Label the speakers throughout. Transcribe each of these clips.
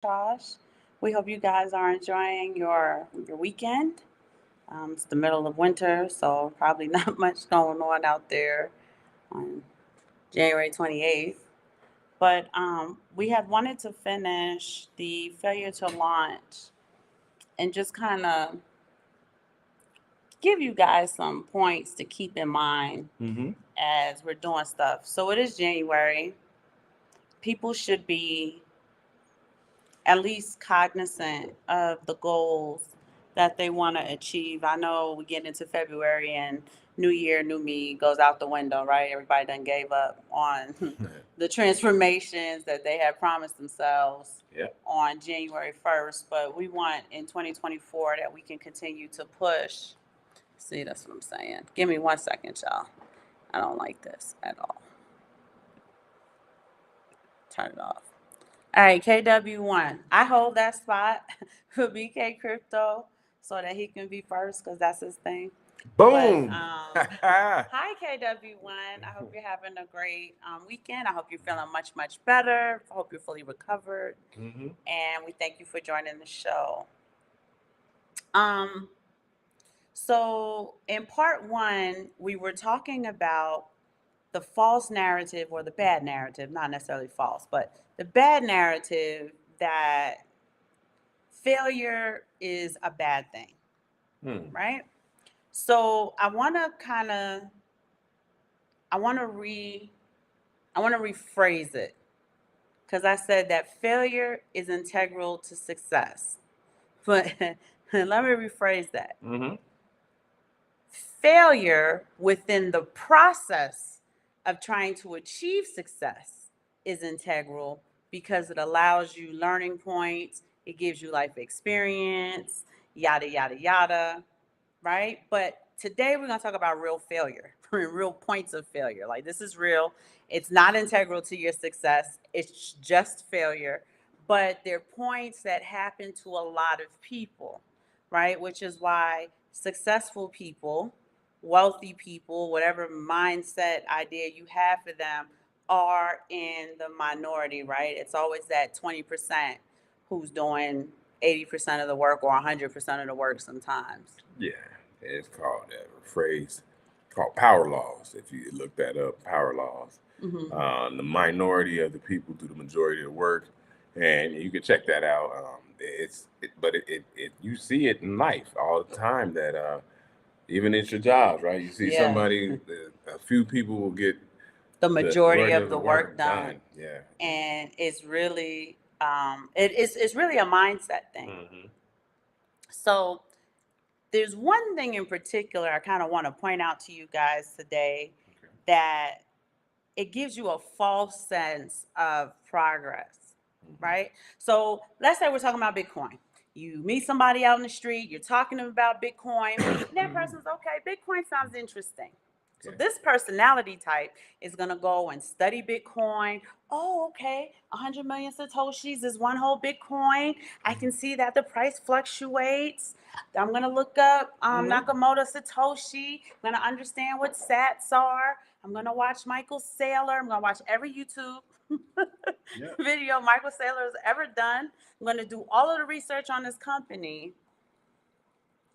Speaker 1: Arbitrage. We hope you guys are enjoying your weekend. It's the middle of winter, so probably not much going on out there on January 28th. But we had wanted to finish the failure to launch and just kind of give you guys some points to keep in mind as we're doing stuff. So it is January. People should be at least cognizant of the goals that they want to achieve. I know we get into February and New Year, New Me goes out the window, right? Everybody done gave up on the transformations that they had promised themselves on January 1st. But we want in 2024 that we can continue to push. See, that's what I'm saying. Give me 1 second, y'all. I don't like this at all. Turn it off. All right, KW1. I hold that spot for BK Crypto so that he can be first because that's his thing.
Speaker 2: Boom.
Speaker 1: Hi, KW1. I hope you're having a great weekend. I hope you're feeling much, much better. I hope you're fully recovered. And we thank you for joining the show. So in part one, we were talking about the false narrative or the bad narrative, not necessarily false, but the bad narrative that failure is a bad thing, right? So I want to rephrase it because I said that failure is integral to success. But let me rephrase that. Failure within the process of trying to achieve success is integral because it allows you learning points, it gives you life experience, yada, yada, yada, right? But today we're going to talk about real failure, real points of failure. Like, this is real. It's not integral to your success, it's just failure. But they're points that happen to a lot of people, right? Which is why successful people, wealthy people, whatever mindset idea you have for them, are in the minority, right? It's always that 20% who's doing 80% of the work or 100% of the work sometimes.
Speaker 2: Yeah, it's called a phrase called power laws. If you look that up, power laws. The minority of the people do the majority of the work, and you can check that out. You see it in life all the time that even at your jobs, right? You see somebody, a few people will get
Speaker 1: the majority of the work done.
Speaker 2: Yeah,
Speaker 1: and it's really it's really a mindset thing. So there's one thing in particular I kind of want to point out to you guys today that it gives you a false sense of progress, right? So let's say we're talking about Bitcoin. You meet somebody out in the street, you're talking to them about Bitcoin. That person's okay, Bitcoin sounds interesting. So this personality type is going to go and study Bitcoin. Oh, okay, 100 million Satoshis is one whole Bitcoin. I can see that the price fluctuates. I'm going to look up Nakamoto Satoshi. I'm going to understand what sats are. I'm going to watch Michael Saylor. I'm going to watch every YouTube video Michael Saylor has ever done. I'm going to do all of the research on this company.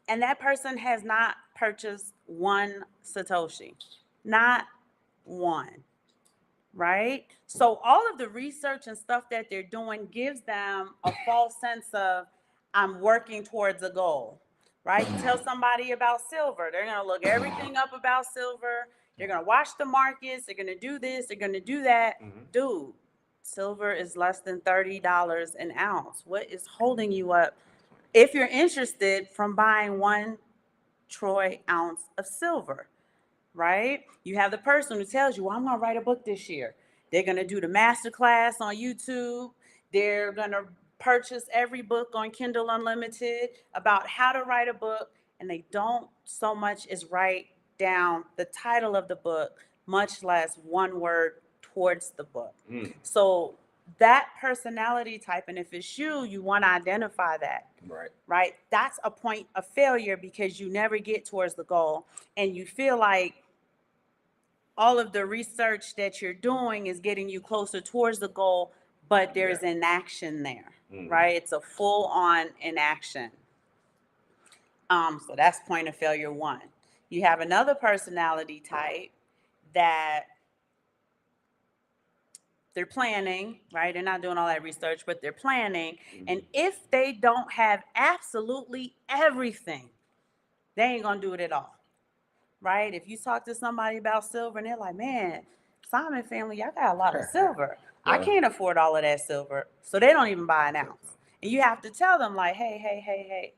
Speaker 1: And that person has not purchased one Satoshi, not one, right? So all of the research and stuff that they're doing gives them a false sense of, I'm working towards a goal, right? You tell somebody about silver, they're going to look everything up about silver. They're going to watch the markets. They're going to do this. They're going to do that. Dude, silver is less than $30 an ounce. What is holding you up? If you're interested, from buying 1 troy ounce of silver, right? You have the person who tells you, well, I'm going to write a book this year. They're going to do the master class on YouTube. They're going to purchase every book on Kindle Unlimited about how to write a book. And they don't so much as write down the title of the book, much less one word towards the book. So that personality type, and if it's you, you want to identify that. Right? That's a point of failure because you never get towards the goal and you feel like all of the research that you're doing is getting you closer towards the goal, but there's inaction there. right? It's a full on inaction. So that's point of failure 1. You have another personality type that they're planning, right? They're not doing all that research, but they're planning. And if they don't have absolutely everything, they ain't gonna do it at all, right? If you talk to somebody about silver and they're like, man, Simon family, y'all got a lot of silver. I can't afford all of that silver. So they don't even buy an ounce. And you have to tell them like, hey,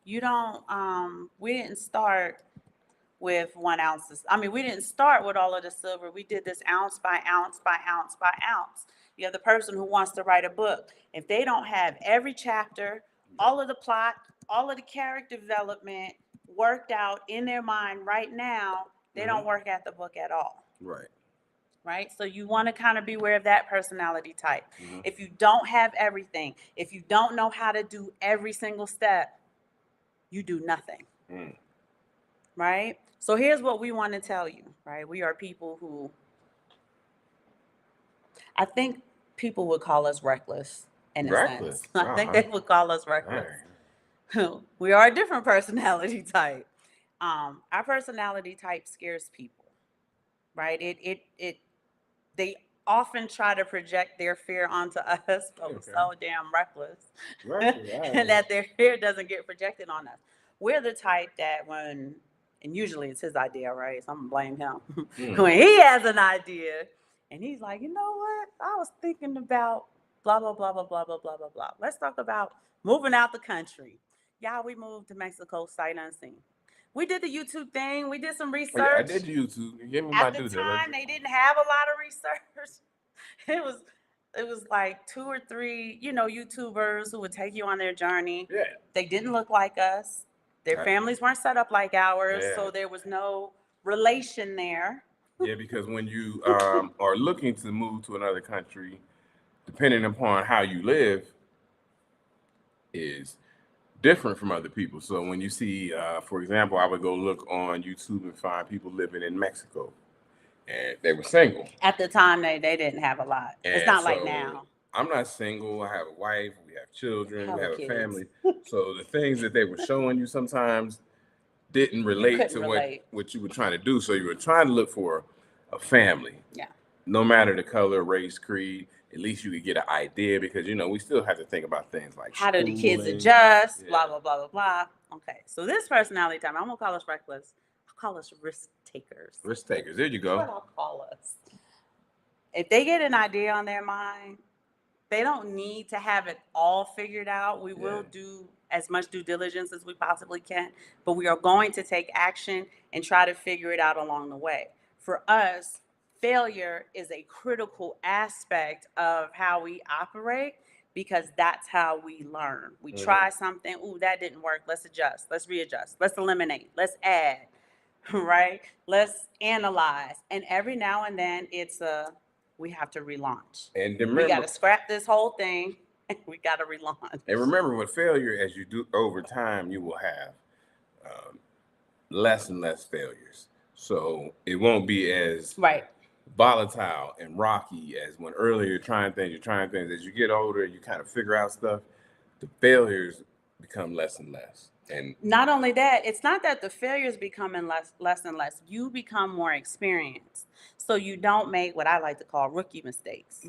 Speaker 1: you don't, we didn't start with 1 ounce. I mean, we didn't start with all of the silver. We did this ounce by ounce by ounce by ounce. You have the person who wants to write a book. If they don't have every chapter, all of the plot, all of the character development worked out in their mind right now, they don't work at the book at all. Right? So you want to kind of beware of that personality type. If you don't have everything, if you don't know how to do every single step, you do nothing. Right? So here's what we want to tell you, right? We are people who, I think people would call us reckless in a sense. I think they would call us reckless. We are a different personality type. Our personality type scares people, right? They often try to project their fear onto us, but we're so damn reckless and that their fear doesn't get projected on us. We're the type that and usually it's his idea, right? So I'm gonna blame him. When he has an idea and he's like, you know what? I was thinking about blah, blah, blah, blah, blah, blah, blah, blah, blah. Let's talk about moving out the country. Yeah, we moved to Mexico sight unseen. We did the YouTube thing. We did some research.
Speaker 2: I did YouTube. Give me my due diligence.
Speaker 1: At the time, they didn't have a lot of research. It was like 2 or 3, YouTubers who would take you on their journey.
Speaker 2: Yeah.
Speaker 1: They didn't look like us. Their families weren't set up like ours, so there was no relation there.
Speaker 2: Yeah, because when you are looking to move to another country, depending upon how you live, is different from other people. So when you see, for example, I would go look on YouTube and find people living in Mexico, and they were single.
Speaker 1: At the time, they didn't have a lot. It's not like now.
Speaker 2: I'm not single. I have a wife. We have children. We have a family. So the things that they were showing you sometimes didn't relate to what you were trying to do. So you were trying to look for a family.
Speaker 1: Yeah.
Speaker 2: No matter the color, race, creed, at least you could get an idea, because we still have to think about things like
Speaker 1: how do the kids adjust, blah, blah, blah, blah, blah. Okay. So this personality type, I'm gonna call us reckless. I'll call us risk takers.
Speaker 2: Risk takers. There you go.
Speaker 1: That's what I'll call us. If they get an idea on their mind, they don't need to have it all figured out. We will do as much due diligence as we possibly can, but we are going to take action and try to figure it out along the way. For us, failure is a critical aspect of how we operate, because that's how we learn. We try something, ooh, that didn't work. Let's adjust. Let's readjust. Let's eliminate. Let's add, right? Let's analyze. And every now and then we have to relaunch. And remember, we got to scrap this whole thing. We got to relaunch.
Speaker 2: And remember, with failure, as you do over time, you will have less and less failures. So it won't be as volatile and rocky as when earlier you're trying things. As you get older, you kind of figure out stuff. The failures become less and less. And
Speaker 1: not only that, it's not that the failures becoming less and less. You become more experienced. So you don't make what I like to call rookie mistakes.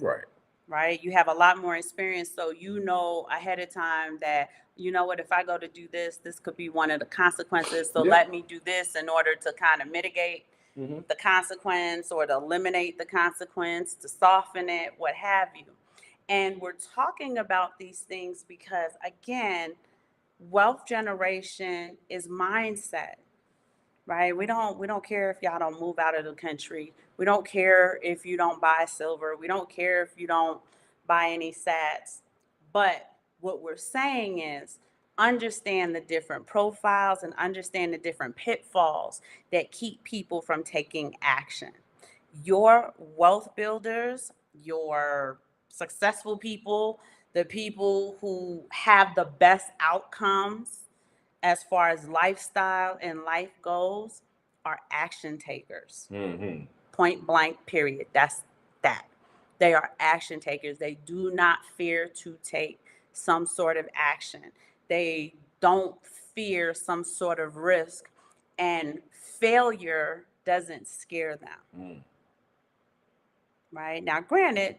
Speaker 1: Right? You have a lot more experience. So you know ahead of time that, you know what, if I go to do this, this could be one of the consequences. So let me do this in order to kind of mitigate the consequence, or to eliminate the consequence, to soften it, what have you. And we're talking about these things because, again, wealth generation is mindset, right? We don't care if y'all don't move out of the country. We don't care if you don't buy silver. We don't care if you don't buy any sats. But what we're saying is, understand the different profiles and understand the different pitfalls that keep people from taking action. Your wealth builders, your successful people, the people who have the best outcomes as far as lifestyle and life goes, are action takers. Point blank, period. That's that. They are action takers. They do not fear to take some sort of action. They don't fear some sort of risk, and failure doesn't scare them. Right? Now, granted,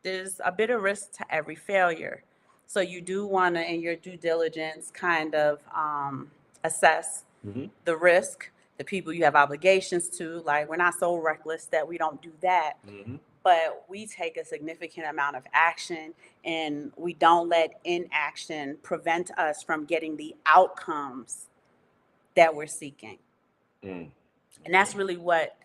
Speaker 1: there's a bit of risk to every failure. So you do want to, in your due diligence, kind of assess the risk, the people you have obligations to. Like, we're not so reckless that we don't do that, but we take a significant amount of action, and we don't let inaction prevent us from getting the outcomes that we're seeking. And that's really what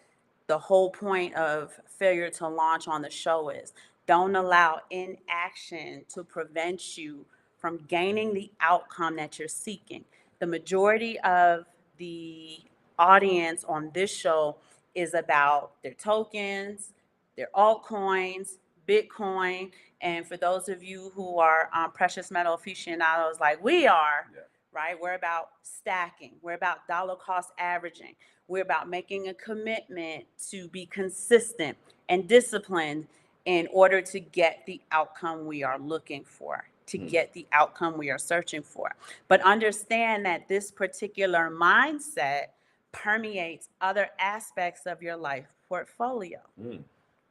Speaker 1: the whole point of Failure to Launch on the show is. Don't allow inaction to prevent you from gaining the outcome that you're seeking. The majority of the audience on this show is about their tokens, their altcoins, Bitcoin. And for those of you who are precious metal aficionados like we are, right, we're about stacking. We're about dollar cost averaging. We're about making a commitment to be consistent and disciplined in order to get the outcome we are looking for, to get the outcome we are searching for. But understand that this particular mindset permeates other aspects of your life portfolio,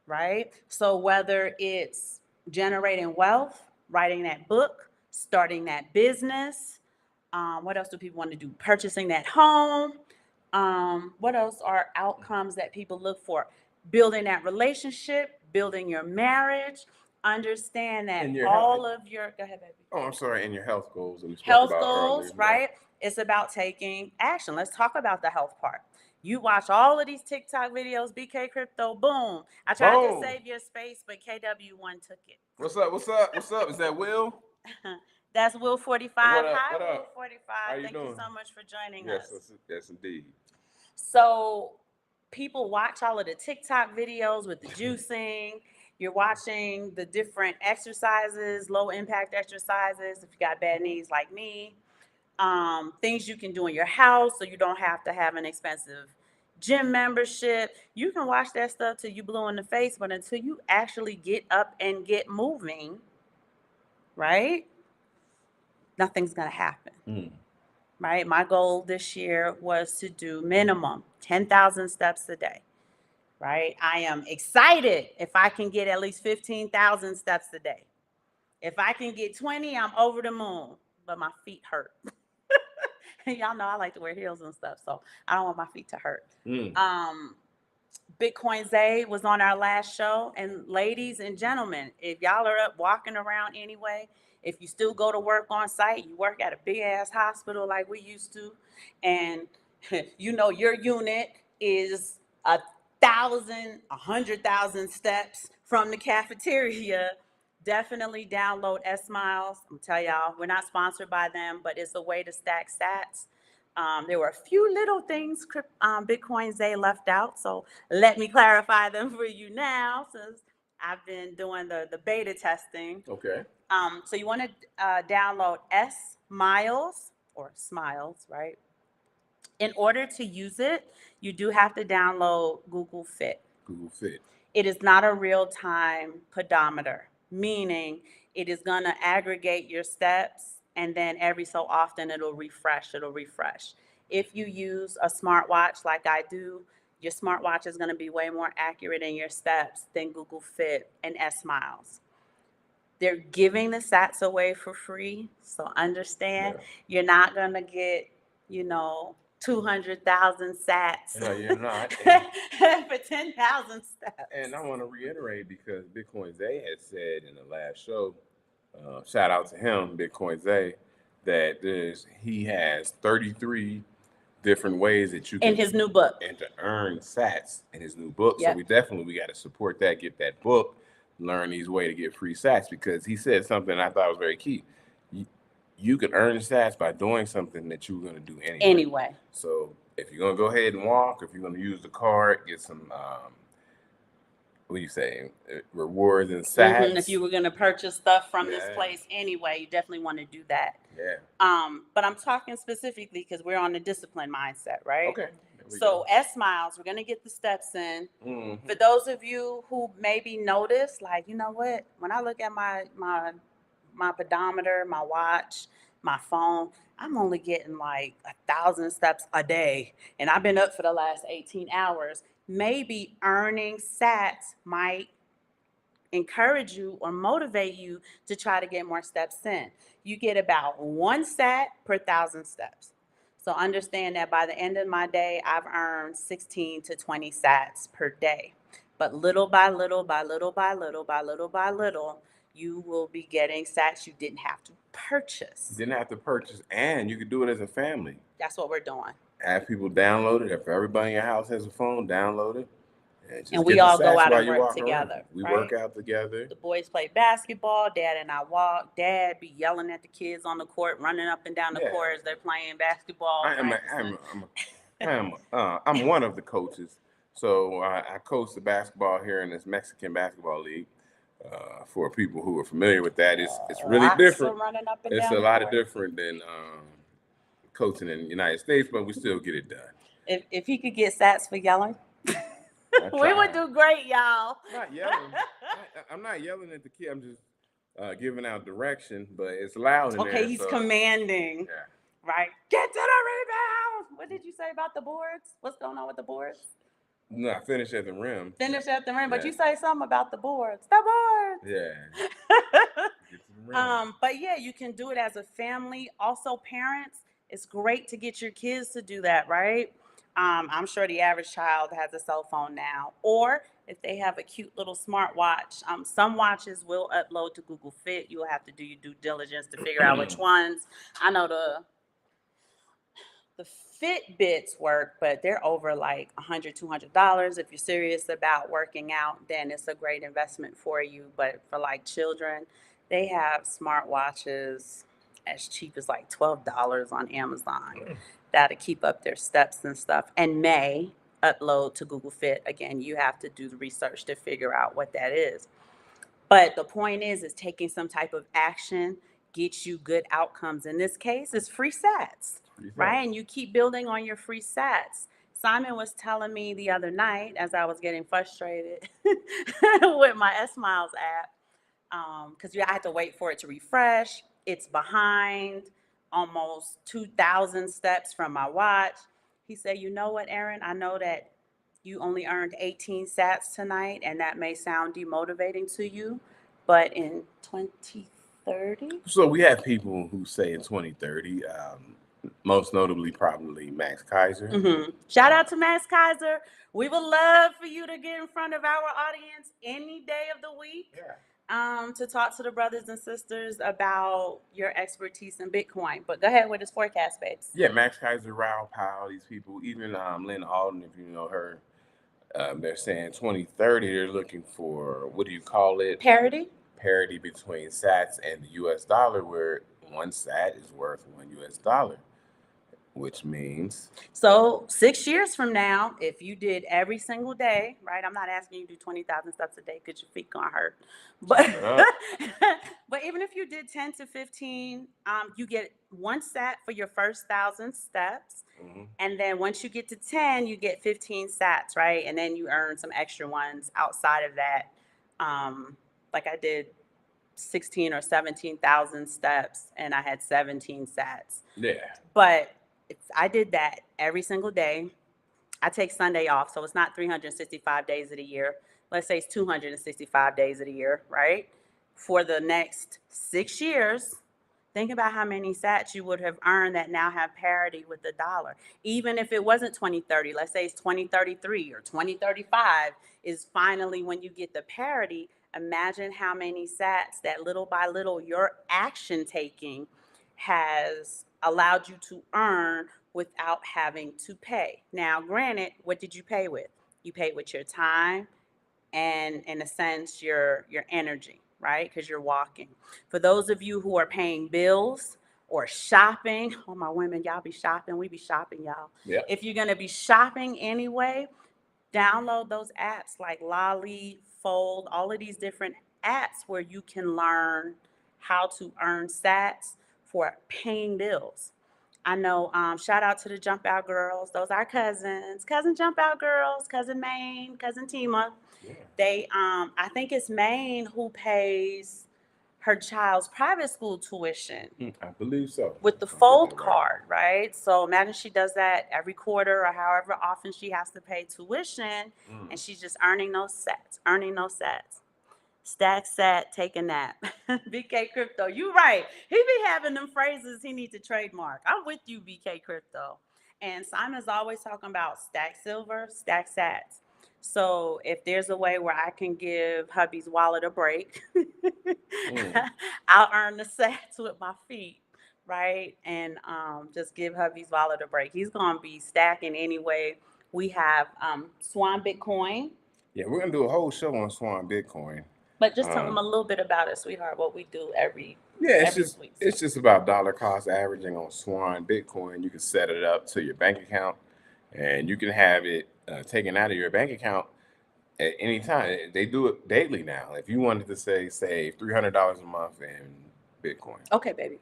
Speaker 1: right? So whether it's generating wealth, writing that book, starting that business, what else do people want to do? Purchasing that home. What else are outcomes that people look for? Building that relationship, building your marriage. Understand that all of your, go ahead, baby.
Speaker 2: Oh, I'm sorry, and your health goals that we spoke
Speaker 1: Health
Speaker 2: about
Speaker 1: goals,
Speaker 2: earlier.
Speaker 1: right? It's about taking action. Let's talk about the health part. You watch all of these TikTok videos, BK Crypto, boom. I tried to save your space, but KW1 took it.
Speaker 2: What's up? What's up? What's up? Is that Will?
Speaker 1: That's Will 45.
Speaker 2: What up?
Speaker 1: Hi,
Speaker 2: What up?
Speaker 1: Will 45.
Speaker 2: How you
Speaker 1: Thank
Speaker 2: doing?
Speaker 1: you so much for joining
Speaker 2: Yes,
Speaker 1: us.
Speaker 2: yes, indeed.
Speaker 1: So people watch all of the TikTok videos with the juicing. You're watching the different exercises, low impact exercises, if you got bad knees like me. Things you can do in your house so you don't have to have an expensive gym membership. You can watch that stuff till you blue in the face, but until you actually get up and get moving, right? Nothing's gonna happen. Right? My goal this year was to do minimum 10,000 steps a day. Right? I am excited if I can get at least 15,000 steps a day. If I can get 20, I'm over the moon, but my feet hurt. Y'all know I like to wear heels and stuff, so I don't want my feet to hurt. Bitcoin Zay was on our last show, and ladies and gentlemen, if y'all are up walking around anyway, if you still go to work on site, you work at a big ass hospital like we used to, and you know your unit is 1,000, 100,000 steps from the cafeteria, definitely download S Miles. I'm telling y'all, we're not sponsored by them, but it's a way to stack stats. There were a few little things Bitcoin Zay left out, so let me clarify them for you now, since I've been doing the beta testing.
Speaker 2: Okay.
Speaker 1: So you want to download S Miles or Smiles, right? In order to use it, you do have to download Google Fit.
Speaker 2: Google Fit.
Speaker 1: It is not a real-time pedometer, meaning it is going to aggregate your steps, and then every so often it'll refresh. If you use a smartwatch like I do, your smartwatch is going to be way more accurate in your steps than Google Fit and S Miles. They're giving the sats away for free, so understand you're not going to get, 200,000 sats.
Speaker 2: No, you're not.
Speaker 1: For 10,000 steps.
Speaker 2: And I want to reiterate, because Bitcoin Zay had said in the last show, shout out to him, Bitcoin Zay, that he has 33 different ways that you can,
Speaker 1: in his new book,
Speaker 2: and to earn sats in his new book.
Speaker 1: Yep.
Speaker 2: So we got to support that, get that book, learn these ways to get free sats, because he said something I thought was very key. You can earn sats by doing something that you're going to do anyway. So if you're going to go ahead and walk, if you're going to use the card, get some, what do you say, rewards and sats.
Speaker 1: If you were going to purchase stuff from this place anyway, you definitely want to do that.
Speaker 2: Yeah.
Speaker 1: But I'm talking specifically because we're on the discipline mindset, right?
Speaker 2: Okay.
Speaker 1: So S miles, we're gonna get the steps in.
Speaker 2: Mm-hmm.
Speaker 1: For those of you who maybe notice, like, you know what, when I look at my pedometer, my watch, my phone, I'm only getting like 1,000 steps a day, and I've been up for the last 18 hours. Maybe earning sats might encourage you or motivate you to try to get more steps in. You get about 1 sat per 1,000 steps. So understand that by the end of my day, I've earned 16 to 20 sats per day. But little by little, by little by little, by little by little, you will be getting sats you didn't have to purchase.
Speaker 2: Didn't have to purchase, and you could do it as a family.
Speaker 1: That's what we're doing.
Speaker 2: Have people download it. If everybody in your house has a phone, download it.
Speaker 1: And we all go out
Speaker 2: while
Speaker 1: and
Speaker 2: you
Speaker 1: work
Speaker 2: walk
Speaker 1: together.
Speaker 2: around. We
Speaker 1: right?
Speaker 2: work out together.
Speaker 1: The boys play basketball. Dad and I walk. Dad be yelling at the kids on the court, running up and down the court as they're playing basketball.
Speaker 2: I'm one of the coaches. So I coach the basketball here in this Mexican basketball league. For people who are familiar with that, it's really different. It's a lot different than coaching in the United States, but we still get it done.
Speaker 1: If he could get sats for yelling, we would do great, y'all.
Speaker 2: Not yelling. I'm not yelling at the kid. I'm just giving out direction, but it's loud in there.
Speaker 1: Okay, he's commanding.
Speaker 2: Yeah.
Speaker 1: Right. Get to the rebound. What did you say about the boards? What's going on with the boards?
Speaker 2: No, finish at the rim.
Speaker 1: Finish at the rim, but you say something about the boards. The boards.
Speaker 2: Yeah.
Speaker 1: But yeah, you can do it as a family. Also, parents, it's great to get your kids to do that, right? I'm sure the average child has a cell phone now, or if they have a cute little smartwatch. Some watches will upload to Google Fit. You will have to do your due diligence to figure out which ones. I know the Fitbits work, but they're over like $100, $200. If you're serious about working out, then it's a great investment for you. But for like children, they have smartwatches as cheap as like $12 on Amazon that'll keep up their steps and stuff, and may upload to Google Fit. Again, you have to do the research to figure out what that is. But the point is taking some type of action gets you good outcomes. In this case, it's free sats, right? And you keep building on your free sats. Simon was telling me the other night as I was getting frustrated with my S Miles app, because I had to wait for it to refresh. It's behind almost 2,000 steps from my watch. He said, you know what, Erin, I know that you only earned 18 sats tonight, and that may sound demotivating to you, but in 2030?
Speaker 2: So we have people who say in 2030, most notably probably Max Kaiser.
Speaker 1: Mm-hmm. Shout out to Max Kaiser. We would love for you to get in front of our audience any day of the week.
Speaker 2: Yeah.
Speaker 1: To talk to the brothers and sisters about your expertise in Bitcoin. But go ahead with this forecast, babes.
Speaker 2: Yeah, Max Kaiser, Raoul Powell, these people, even Lynn Alden, if you know her, they're saying 2030, they're looking for, what do you call it?
Speaker 1: Parity?
Speaker 2: Parity between sats and the US dollar, where 1 sat is worth $1, which means.
Speaker 1: So 6 years from now, if you did every single day, right? I'm not asking you to do 20,000 steps a day because your feet gonna hurt. But but even if you did 10 to 15, you get 1 sat for your first 1,000 steps. Mm-hmm. And then once you get to 10, you get 15 sats, right? And then you earn some extra ones outside of that. Like I did 16 or 17,000 steps and I had 17 sats.
Speaker 2: Yeah.
Speaker 1: But I did that every single day. I take Sunday off, so it's not 365 days of the year. Let's say it's 265 days of the year, right? For the next 6 years, think about how many sats you would have earned that now have parity with the dollar. Even if it wasn't 2030, let's say it's 2033 or 2035 is finally when you get the parity. Imagine how many sats that little by little your action taking has allowed you to earn without having to pay. Now, granted, what did you pay with? You paid with your time and, in a sense, your energy, right? Because you're walking. For those of you who are paying bills or shopping, oh, my women, y'all be shopping. We be shopping, y'all.
Speaker 2: Yeah.
Speaker 1: If you're going to be shopping anyway, download those apps like Lolly, Fold, all of these different apps where you can learn how to earn sats for paying bills. I know, shout out to the Jump Out girls. Those are cousins. Cousin Jump Out girls, cousin Maine, cousin Tima.
Speaker 2: Yeah.
Speaker 1: They, I think it's Maine who pays her child's private school tuition
Speaker 2: I believe so.
Speaker 1: with the
Speaker 2: If I'm getting
Speaker 1: fold
Speaker 2: that right.
Speaker 1: card, right? So imagine she does that every quarter or however often she has to pay tuition, and she's just earning those sets, earning those sets. Stack sat, take a nap. BK Crypto, you right. He be having them phrases he needs to trademark. I'm with you, BK Crypto. And Simon's always talking about stack silver, stack sats. So if there's a way where I can give hubby's wallet a break, I'll earn the sats with my feet, right? And just give hubby's wallet a break. He's gonna be stacking anyway. We have Swan Bitcoin.
Speaker 2: Yeah, we're gonna do a whole show on Swan Bitcoin.
Speaker 1: But just tell them a little bit about it, sweetheart, what we do every week.
Speaker 2: It's just about dollar cost averaging on Swan Bitcoin. You can set it up to your bank account, and you can have it taken out of your bank account at any time. They do it daily now. If you wanted to say save $300 a month in Bitcoin,
Speaker 1: Okay, baby.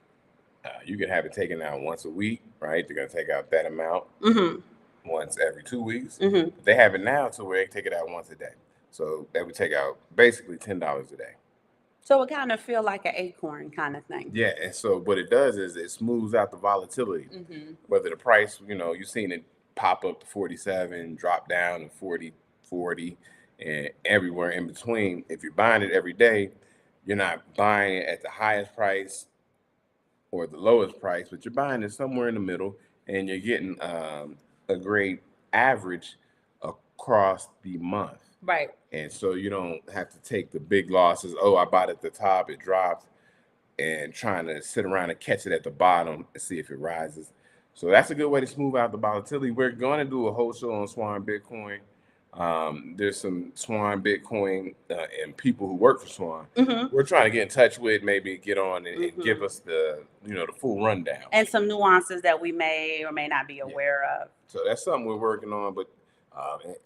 Speaker 2: you can have it taken out once a week, right? They're gonna take out that amount once every 2 weeks. But they have it now to where they take it out once a day. So that would take out basically $10 a day.
Speaker 1: So it kind of feel like an acorn kind of thing.
Speaker 2: Yeah, and so what it does is it smooths out the volatility. Whether the price, you've seen it pop up to 47, drop down to 40, 40, and everywhere in between. If you're buying it every day, you're not buying it at the highest price or the lowest price, but you're buying it somewhere in the middle, and you're getting a great average across the month.
Speaker 1: Right.
Speaker 2: And so you don't have to take the big losses. Oh, I bought it at the top, it dropped, and trying to sit around and catch it at the bottom and see if it rises. So that's a good way to smooth out the volatility. We're going to do a whole show on Swan Bitcoin. There's some Swan Bitcoin and people who work for Swan. We're trying to get in touch with, maybe get on and give us the the full rundown
Speaker 1: and some nuances that we may or may not be aware of.
Speaker 2: So that's something we're working on. But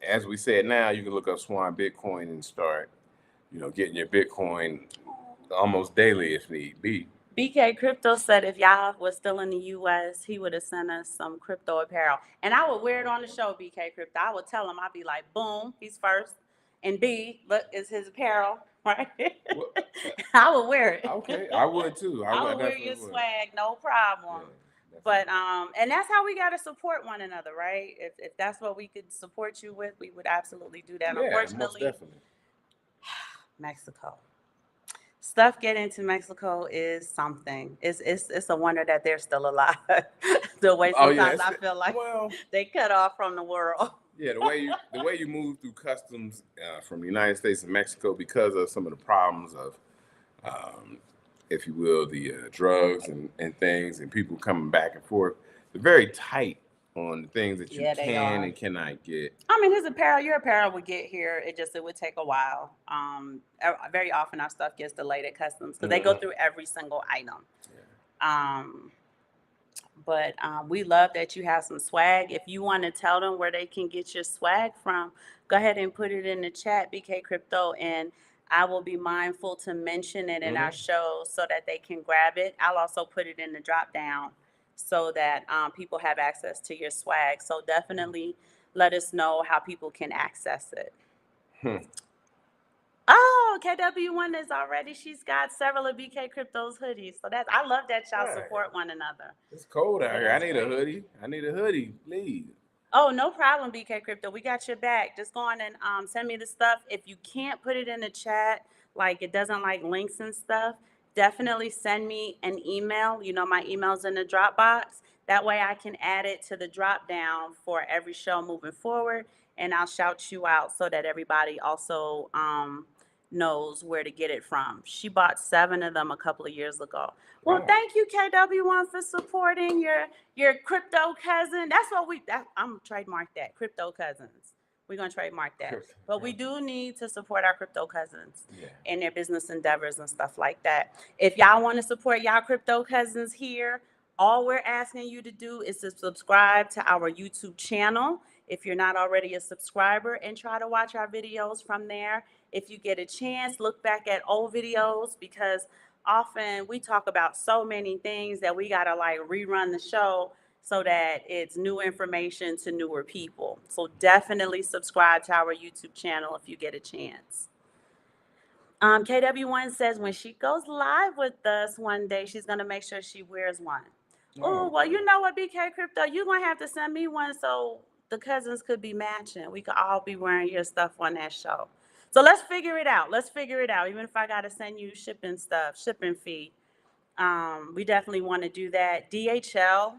Speaker 2: as we said, now you can look up Swan Bitcoin and start, getting your Bitcoin almost daily if need be.
Speaker 1: BK Crypto said if y'all was still in the U.S., he would have sent us some crypto apparel. And I would wear it on the show, BK Crypto. I would tell him, I'd be like, boom, he's first. And B, look, is his apparel, right?
Speaker 2: Well,
Speaker 1: I would wear it.
Speaker 2: Okay, I would too.
Speaker 1: I would wear your swag, no problem. Yeah, but and that's how we gotta support one another, right? If that's what we could support you with, we would absolutely do that.
Speaker 2: Yeah,
Speaker 1: Unfortunately,
Speaker 2: most definitely.
Speaker 1: Mexico. Stuff getting to Mexico is something. It's a wonder that they're still alive. The way sometimes I feel like they cut off from the world.
Speaker 2: Yeah, the way you move through customs from the United States and Mexico because of some of the problems of, if you will, the drugs and things and people coming back and forth. They're very tight on the things that you can and cannot get.
Speaker 1: I mean, your apparel would get here. It would take a while. Very often our stuff gets delayed at customs because they go through every single item. Yeah. But we love that you have some swag. If you want to tell them where they can get your swag from, go ahead and put it in the chat, BK Crypto, and I will be mindful to mention it in our show so that they can grab it. I'll also put it in the drop down so that people have access to your swag. So definitely let us know how people can access it. Oh, KW1 is already. She's got several of BK Crypto's hoodies. So I love that y'all support one another.
Speaker 2: It's cold out here. I need a hoodie, please.
Speaker 1: Oh, no problem, BK Crypto. We got your back. Just go on and send me the stuff. If you can't put it in the chat, like it doesn't like links and stuff, definitely send me an email. My email's in the Dropbox. That way I can add it to the drop down for every show moving forward. And I'll shout you out so that everybody also knows where to get it from. She bought 7 of them a couple of years ago. Well, thank you, KW1, for supporting your crypto cousin. That's what I'm gonna trademark that, crypto cousins. We're gonna trademark that. But we do need to support our crypto cousins in their business endeavors and stuff like that. If y'all want to support y'all crypto cousins here, all we're asking you to do is to subscribe to our YouTube channel if you're not already a subscriber, and try to watch our videos from there. If you get a chance, look back at old videos, because often we talk about so many things that we gotta like rerun the show so that it's new information to newer people. So definitely subscribe to our YouTube channel if you get a chance. KW1 says when she goes live with us one day, she's going to make sure she wears one. Oh, well, you know what, BK Crypto, you're going to have to send me one so the cousins could be matching. We could all be wearing your stuff on that show. So let's figure it out. Even if I got to send you shipping fee. We definitely want to do that. DHL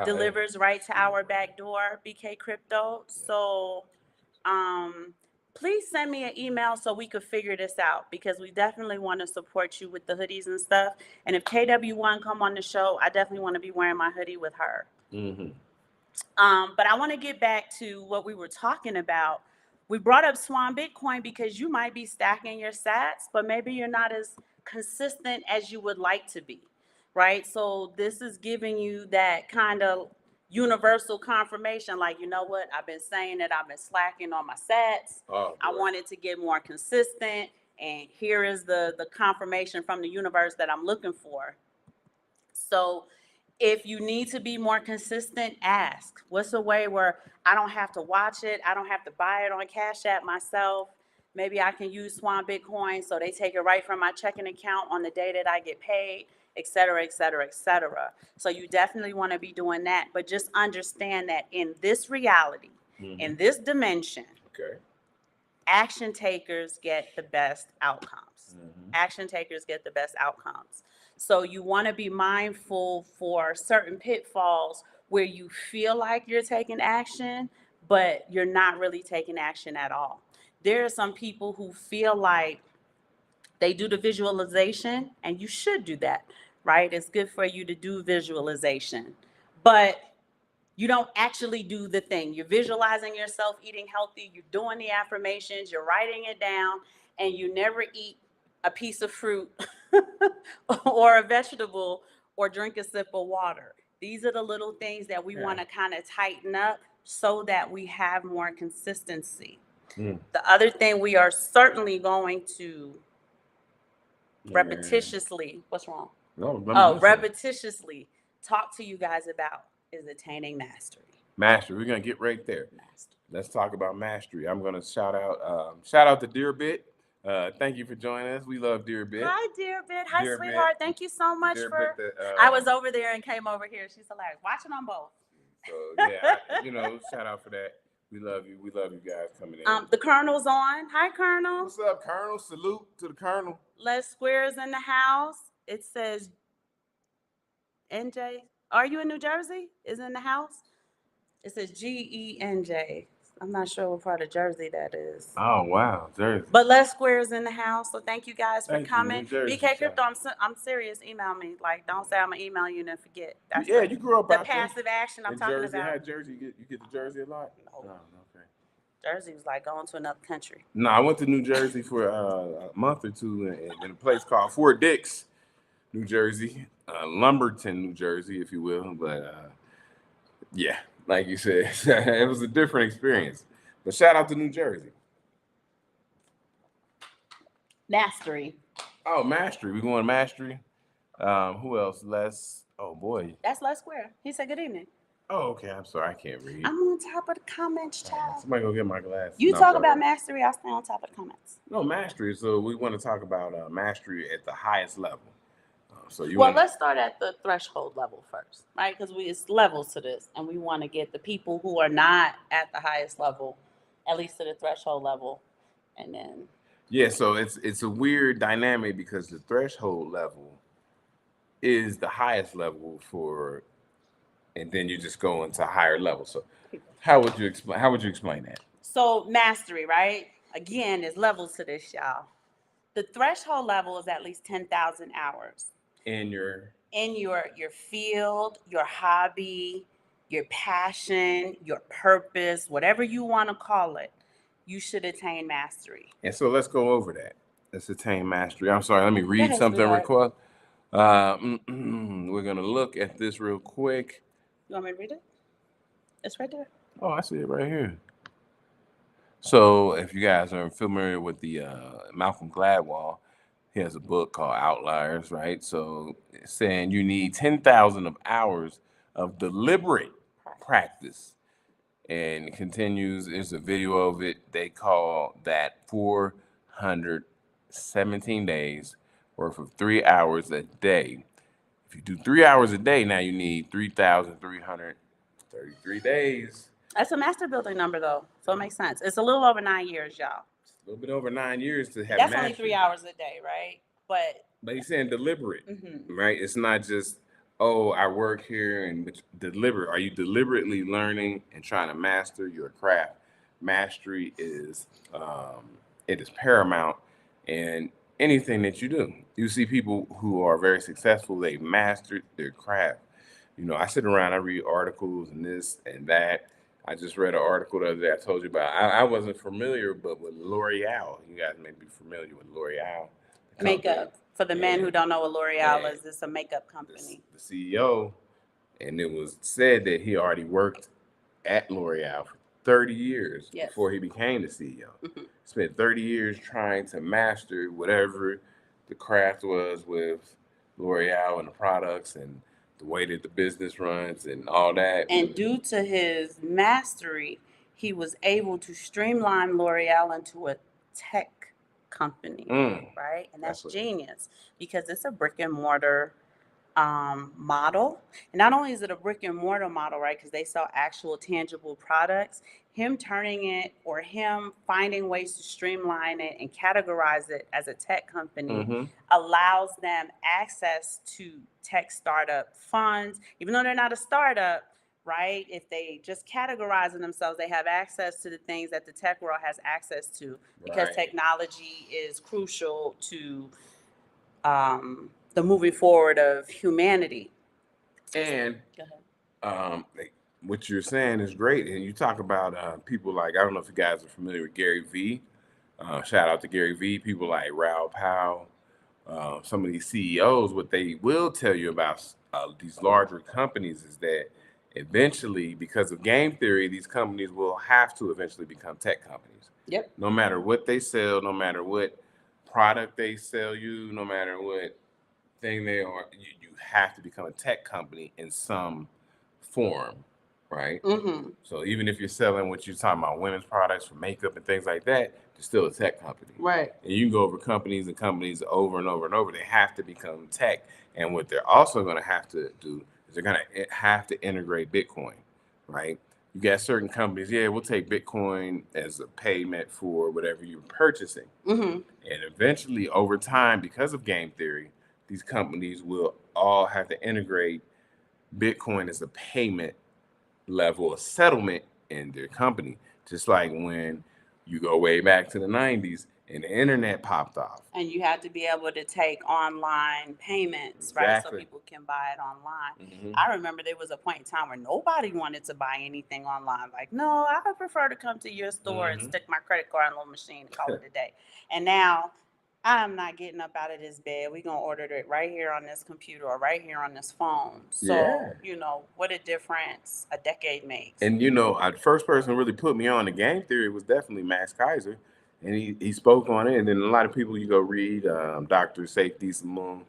Speaker 1: delivers right to our back door, BK Crypto. So please send me an email so we could figure this out, because we definitely want to support you with the hoodies and stuff. And if KW1 come on the show, I definitely want to be wearing my hoodie with her. Mm-hmm. But I want to get back to what we were talking about. We brought up Swan Bitcoin because you might be stacking your sats, but maybe you're not as consistent as you would like to be, right? So this is giving you that kind of universal confirmation, like, you know what, I've been saying that I've been slacking on my sats. I wanted to get more consistent, and here is the confirmation from the universe that I'm looking for. So if you need to be more consistent, ask. What's a way where I don't have to watch it, I don't have to buy it on Cash App myself? Maybe I can use Swan Bitcoin so they take it right from my checking account on the day that I get paid, et cetera, et cetera, et cetera. So you definitely want to be doing that, but just understand that in this reality, in this dimension, action takers get the best outcomes. Action takers get the best outcomes. So you want to be mindful for certain pitfalls where you feel like you're taking action, but you're not really taking action at all. There are some people who feel like they do the visualization, and you should do that, right? It's good for you to do visualization, but you don't actually do the thing. You're visualizing yourself eating healthy, you're doing the affirmations, you're writing it down, and you never eat a piece of fruit or a vegetable or drink a sip of water. These are the little things that we want to kind of tighten up so that we have more consistency. The other thing we are certainly going to repetitiously, what's wrong? Repetitiously talk to you guys about is attaining mastery.
Speaker 2: Mastery. We're gonna get right there. Mastery. Let's talk about mastery. I'm gonna shout out to Dearbit. Thank you for joining us. We love Dearbit.
Speaker 1: Hi, Dearbit. Hi, Dearbit. Sweetheart. Thank you so much I was over there and came over here. She's hilarious. Watching on both.
Speaker 2: So yeah, shout out for that. We love you. We love you guys coming in.
Speaker 1: The Colonel's on. Hi, Colonel.
Speaker 2: What's up, Colonel? Salute to the Colonel.
Speaker 1: Les Squares in the house. It says NJ. Are you in New Jersey? Is in the house? It says GENJ. I'm not sure what part of Jersey that is.
Speaker 2: Oh, wow. Jersey.
Speaker 1: But Les Squares in the house. So thank you guys for coming. BK Crypto, I'm serious. Email me. Like, don't say I'm going to email you and then forget. That's
Speaker 2: you grew up
Speaker 1: the passive action I'm talking
Speaker 2: Jersey.
Speaker 1: about.
Speaker 2: How Jersey? You get to Jersey a lot?
Speaker 1: No. Okay. Jersey was like going to another country.
Speaker 2: No, I went to New Jersey for a month or two in a place called Fort Dix, New Jersey. Lumberton, New Jersey, if you will. But yeah, like you said, it was a different experience. But shout out to New Jersey.
Speaker 1: Mastery.
Speaker 2: Oh, mastery. We're going mastery. Who else? Oh boy.
Speaker 1: That's Les Square. He said good evening.
Speaker 2: Oh, okay. I'm sorry. I can't read.
Speaker 1: I'm on top of the comments, child.
Speaker 2: Somebody go get my glasses.
Speaker 1: You talk about mastery, I'll stay on top of the comments.
Speaker 2: No, mastery. So we want to talk about mastery at the highest level.
Speaker 1: Let's start at the threshold level first, right? Because it's levels to this, and we want to get the people who are not at the highest level, at least to the threshold level, and then.
Speaker 2: Yeah, so it's a weird dynamic because the threshold level is the highest level for, and then you just go into higher levels. So how would you explain that?
Speaker 1: So mastery, right? Again, there's levels to this, y'all. The threshold level is at least 10,000 hours.
Speaker 2: In your
Speaker 1: field, your hobby, your passion, your purpose, whatever you want to call it, you should attain mastery.
Speaker 2: And so let's go over that. Let's attain mastery. I'm sorry, let me read something real quick. We're gonna look at this real quick.
Speaker 1: You want me to read it? It's right there.
Speaker 2: Oh, I see it right here. So if you guys are familiar with the Malcolm Gladwell, he has a book called Outliers, right? So it's saying you need 10,000 hours of deliberate practice. And it continues, there's a video of it. They call that 417 days worth of 3 hours a day. If you do 3 hours a day, now you need 3,333 days.
Speaker 1: That's a master building number, though, so it makes sense. It's a little over 9 years, y'all.
Speaker 2: It's a little bit over 9 years to have
Speaker 1: That's
Speaker 2: mastery.
Speaker 1: only 3 hours a day, right? But
Speaker 2: he's saying deliberate, right? It's not just, oh, I work here and deliberate. Are you deliberately learning and trying to master your craft? Mastery is it is paramount in anything that you do. You see people who are very successful, they mastered their craft. You know, I sit around, I read articles and this and that. I just read an article the other day I told you about. I wasn't familiar, but with L'Oreal, you guys may be familiar with L'Oreal.
Speaker 1: Makeup. For the men who don't know what L'Oreal is, it's a makeup company.
Speaker 2: The CEO, and it was said that he already worked at L'Oreal for 30 years before he became the CEO. Spent 30 years trying to master whatever the craft was with L'Oreal and the products and the way that the business runs and all that.
Speaker 1: And due to his mastery, he was able to streamline L'Oreal into a tech company, right? And that's genius because it's a brick and mortar model. And not only is it a brick and mortar model, right? Because they sell actual tangible products. Him turning it or him finding ways to streamline it and categorize it as a tech company allows them access to tech startup funds, even though they're not a startup, right? If they just categorize themselves, they have access to the things that the tech world has access to because technology is crucial to the moving forward of humanity.
Speaker 2: And what you're saying is great. And you talk about people like, I don't know if you guys are familiar with Gary Vee. Shout out to Gary Vee. People like Raoul Pal. Some of these CEOs, what they will tell you about these larger companies is that eventually, because of game theory, these companies will have to eventually become tech companies.
Speaker 1: Yep.
Speaker 2: No matter what they sell, no matter what product they sell you, no matter what thing they are, you have to become a tech company in some form, right? So even if you're selling what you're talking about, women's products for makeup and things like that, you're still a tech company.
Speaker 1: Right.
Speaker 2: And you can go over companies and companies over and over and over. They have to become tech. And what they're also going to have to do is they're going to have to integrate Bitcoin, right? You got certain companies, we'll take Bitcoin as a payment for whatever you're purchasing. And eventually, over time, because of game theory, these companies will all have to integrate Bitcoin as a payment level of settlement in their company. Just like when you go way back to the 90s and the internet popped off.
Speaker 1: And you had to be able to take online payments, right? So people can buy it online. I remember there was a point in time where nobody wanted to buy anything online. Like, no, I would prefer to come to your store and stick my credit card in a little machine and call it a day. And now I'm not getting up out of this bed. We're going to order it right here on this computer or right here on this phone. So, you know, what a difference a decade makes.
Speaker 2: And, you know, the first person who really put me on the game theory was definitely Max Kaiser. And he spoke on it. And then a lot of people, you go read Dr. Safety Simone,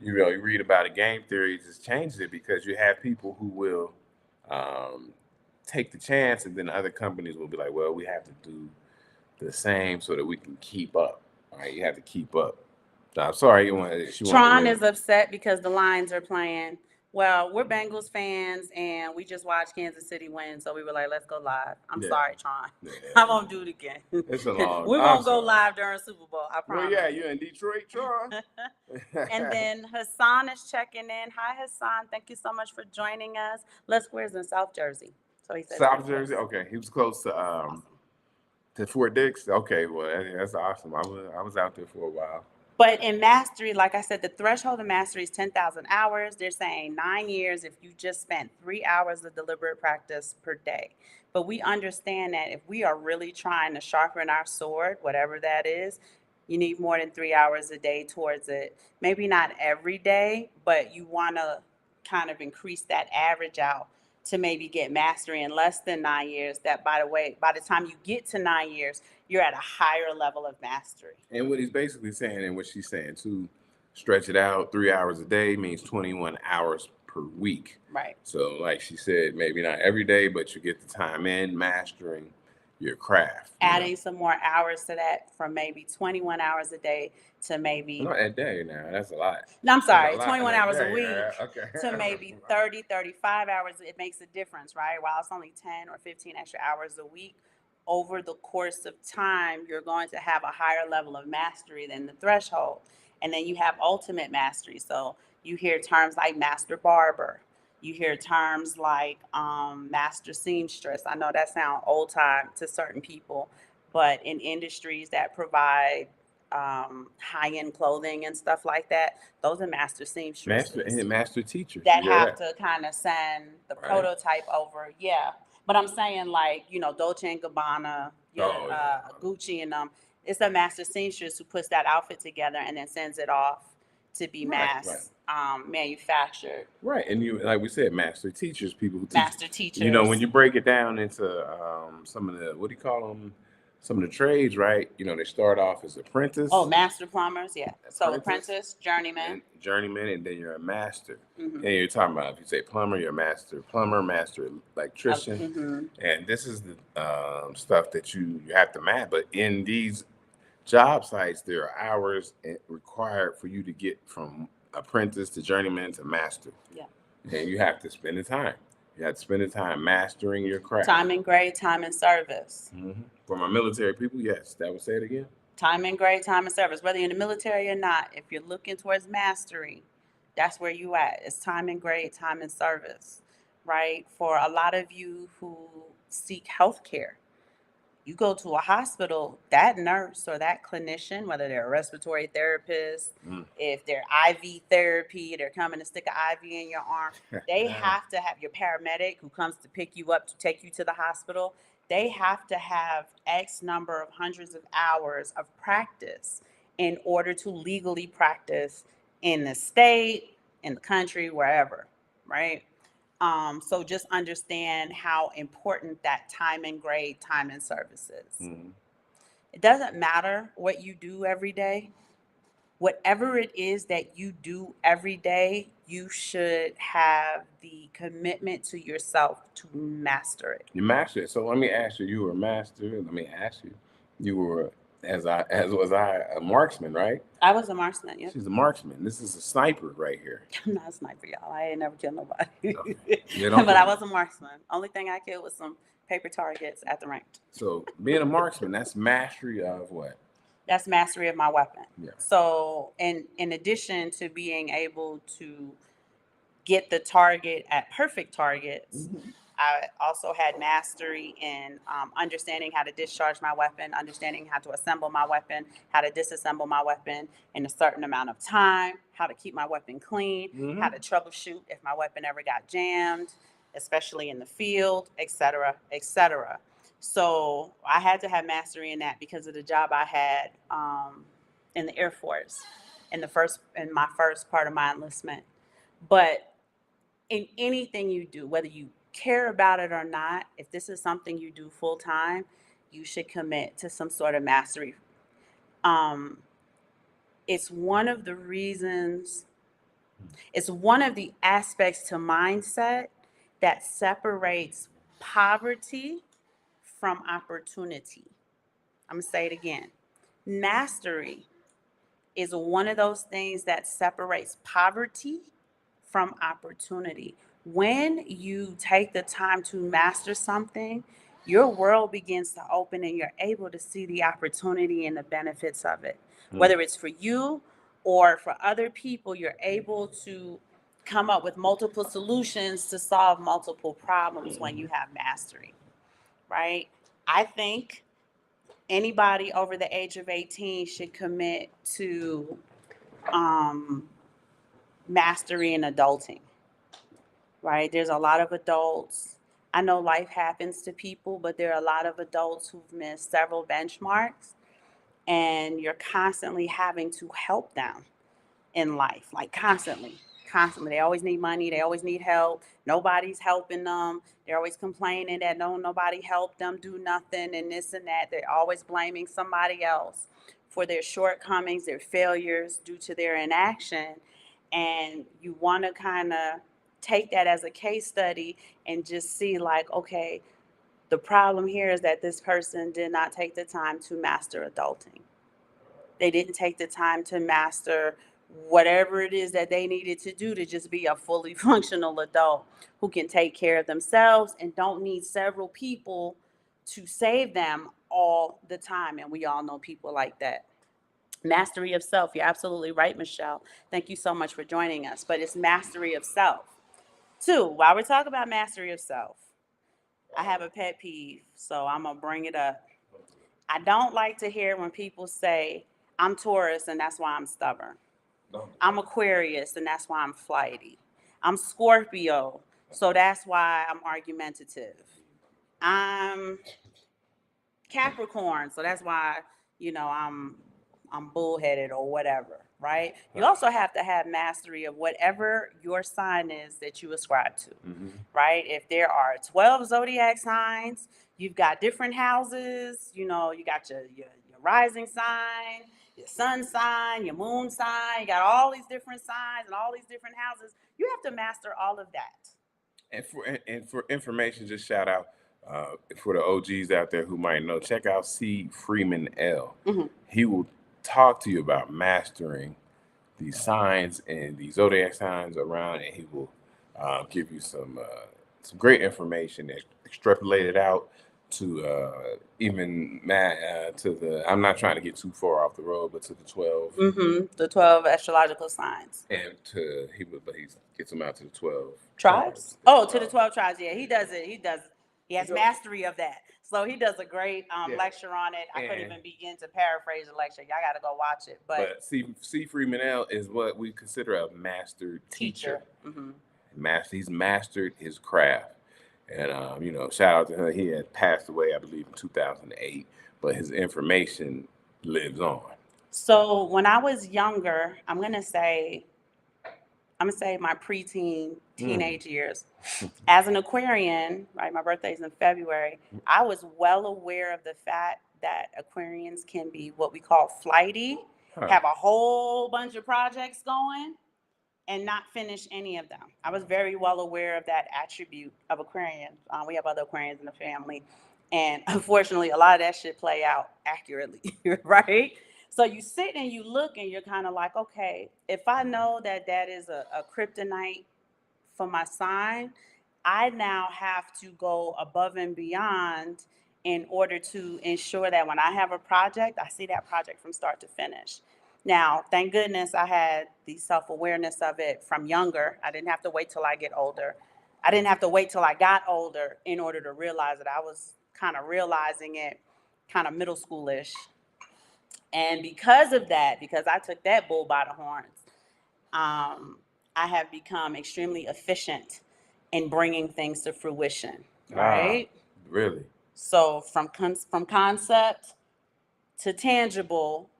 Speaker 2: you know, you read about a game theory, it just changes it because you have people who will take the chance. And then other companies will be like, well, we have to do the same so that we can keep up. All right, you have to keep up. I'm sorry.
Speaker 1: Tron is upset because the Lions are playing. Well, we're Bengals fans, and we just watched Kansas City win, so we were like, let's go live. I'm sorry, Tron. I won't do it again.
Speaker 2: It's a long.
Speaker 1: We won't go live during Super Bowl, I promise.
Speaker 2: Well, you're in Detroit, Tron.
Speaker 1: And then Hassan is checking in. Hi, Hassan. Thank you so much for joining us. Les Square's in South Jersey. So he said
Speaker 2: South Jersey? Okay. He was close to to Fort Dix. Okay, well that's awesome. I was out there for a while.
Speaker 1: But in mastery, like I said, the threshold of mastery is 10,000 hours. They're saying 9 years if you just spent 3 hours of deliberate practice per day. But we understand that if we are really trying to sharpen our sword, whatever that is, you need more than 3 hours a day towards it. Maybe not every day, but you want to kind of increase that average out to maybe get mastery in less than 9 years. That, by the way, by the time you get to 9 years, you're at a higher level of mastery.
Speaker 2: And what he's basically saying, and what she's saying too, stretch it out, 3 hours a day means 21 hours per week.
Speaker 1: Right.
Speaker 2: So like she said, maybe not every day, but you get the time in mastering your craft.
Speaker 1: Adding some more hours to that, from maybe 21 hours a day to maybe,
Speaker 2: not a day now, that's a lot.
Speaker 1: no, I'm
Speaker 2: That's
Speaker 1: sorry,
Speaker 2: a lot
Speaker 1: 21
Speaker 2: in a
Speaker 1: hours a
Speaker 2: day,
Speaker 1: week
Speaker 2: right? Okay.
Speaker 1: to maybe 30, 35 hours. It makes a difference, right? While it's only 10 or 15 extra hours a week, over the course of time, you're going to have a higher level of mastery than the threshold. And then you have ultimate mastery. So you hear terms like master barber. You hear terms like master seamstress. I know that sounds old time to certain people, but in industries that provide high-end clothing and stuff like that, those are master seamstresses.
Speaker 2: Master teachers
Speaker 1: that have to kind of send the
Speaker 2: right.
Speaker 1: prototype over. Yeah. But I'm saying, like, Dolce and Gabbana, Gucci and them, it's a master seamstress who puts that outfit together and then sends it off to be manufactured.
Speaker 2: Right. And you, like we said, master teachers, people who teach.
Speaker 1: Master teachers.
Speaker 2: When you break it down into some of the, what do you call them? Some of the trades, right? They start off as apprentice.
Speaker 1: Oh, master plumbers, yeah. So apprentice, journeyman.
Speaker 2: And then you're a master. And you're talking about, if you say plumber, you're a master plumber, master electrician. And this is the stuff that you have to master. But in these job sites, there are hours required for you to get from apprentice to journeyman to master.
Speaker 1: Yeah.
Speaker 2: And you have to spend the time. You have to spend the time mastering your craft.
Speaker 1: Time and grade, time and service.
Speaker 2: For my military people, yes, that would say it again.
Speaker 1: Time and grade, time and service. Whether you're in the military or not, if you're looking towards mastery, that's where you at. It's time and grade, time and service, right? For a lot of you who seek health care, you go to a hospital, that nurse or that clinician, whether they're a respiratory therapist, if they're IV therapy, they're coming to stick an IV in your arm, they have to have your paramedic who comes to pick you up to take you to the hospital. They have to have X number of hundreds of hours of practice in order to legally practice in the state, in the country, wherever, right? So just understand how important that time and grade, time and service is. It doesn't matter what you do every day. Whatever it is that you do every day, you should have the commitment to yourself to master it.
Speaker 2: You master it. So let me ask you, you were a master. Let me ask you, you were, as was I, a marksman, right?
Speaker 1: I was a marksman, yeah.
Speaker 2: She's a marksman. This is a sniper right here.
Speaker 1: I'm not a sniper, y'all. I ain't never killed nobody.
Speaker 2: Okay.
Speaker 1: But I was a marksman. Only thing I killed was some paper targets at the range.
Speaker 2: So being a marksman, that's mastery of what?
Speaker 1: That's mastery of my weapon.
Speaker 2: Yeah.
Speaker 1: So in addition to being able to get the target at perfect targets, I also had mastery in understanding how to discharge my weapon, understanding how to assemble my weapon, how to disassemble my weapon in a certain amount of time, how to keep my weapon clean, how to troubleshoot if my weapon ever got jammed, especially in the field, et cetera, et cetera. So I had to have mastery in that because of the job I had in the Air Force in my first part of my enlistment. But in anything you do, whether you care about it or not, if this is something you do full time, you should commit to some sort of mastery. It's one of the reasons, it's one of the aspects to mindset that separates poverty from opportunity. I'm going to say it again. Mastery is one of those things that separates poverty from opportunity. When you take the time to master something, your world begins to open and you're able to see the opportunity and the benefits of it. Whether it's for you or for other people, you're able to come up with multiple solutions to solve multiple problems when you have mastery, right? I think anybody over the age of 18 should commit to mastery in adulting, right? There's a lot of adults. I know life happens to people, but there are a lot of adults who've missed several benchmarks, and you're constantly having to help them in life, like constantly. They always need money. They always need help. Nobody's helping them. They're always complaining that nobody helped them do nothing and this and that. They're always blaming somebody else for their shortcomings, their failures due to their inaction. And you want to kind of take that as a case study and just see like, okay, the problem here is that this person did not take the time to master adulting. They didn't take the time to master whatever it is that they needed to do to just be a fully functional adult who can take care of themselves and don't need several people to save them all the time. And we all know people like that. Mastery of self. You're absolutely right, Michelle. Thank you so much for joining us. But it's mastery of self. Two, while we're talking about mastery of self, I have a pet peeve, so I'm going to bring it up. I don't like to hear when people say, I'm Taurus and that's why I'm stubborn. I'm Aquarius and that's why I'm flighty. I'm Scorpio, so that's why I'm argumentative. I'm Capricorn, so that's why, I'm bullheaded or whatever, right? You also have to have mastery of whatever your sign is that you ascribe to, right? If there are 12 zodiac signs, you've got different houses, you got your rising sign, your sun sign, your moon sign, you got all these different signs and all these different houses. You have to master all of that.
Speaker 2: And for information, just shout out for the OGs out there who might know, check out C. Freeman L. He will talk to you about mastering these signs and these zodiac signs around, and he will give you some great information that extrapolated out to even to the. I'm not trying to get too far off the road, but to the 12.
Speaker 1: The 12 astrological signs.
Speaker 2: And he gets them out to the 12
Speaker 1: tribes. Oh, to the 12 tribes. Yeah, he does it. He has mastery of that. So he does a great lecture on it. I couldn't even begin to paraphrase the lecture. Y'all got to go watch it. But
Speaker 2: C. Freeman L is what we consider a master teacher. He's mastered his craft. And, shout out to him. He had passed away, I believe, in 2008. But his information lives on.
Speaker 1: So when I was younger, I'm going to say my preteen, teenage years. As an Aquarian, right, my birthday's in February, I was well aware of the fact that Aquarians can be what we call flighty, have a whole bunch of projects going, and not finish any of them. I was very well aware of that attribute of Aquarian. We have other Aquarians in the family, and unfortunately, a lot of that shit play out accurately, right? So you sit and you look and you're kind of like, okay, if I know that is a kryptonite for my sign, I now have to go above and beyond in order to ensure that when I have a project, I see that project from start to finish. Now, thank goodness I had the self-awareness of it from younger. I didn't have to wait till I get older. I didn't have to wait till I got older in order to realize that I was kind of realizing it kind of middle schoolish. And because of that, because I took that bull by the horns, I have become extremely efficient in bringing things to fruition, right?
Speaker 2: Really?
Speaker 1: So from concept to tangible,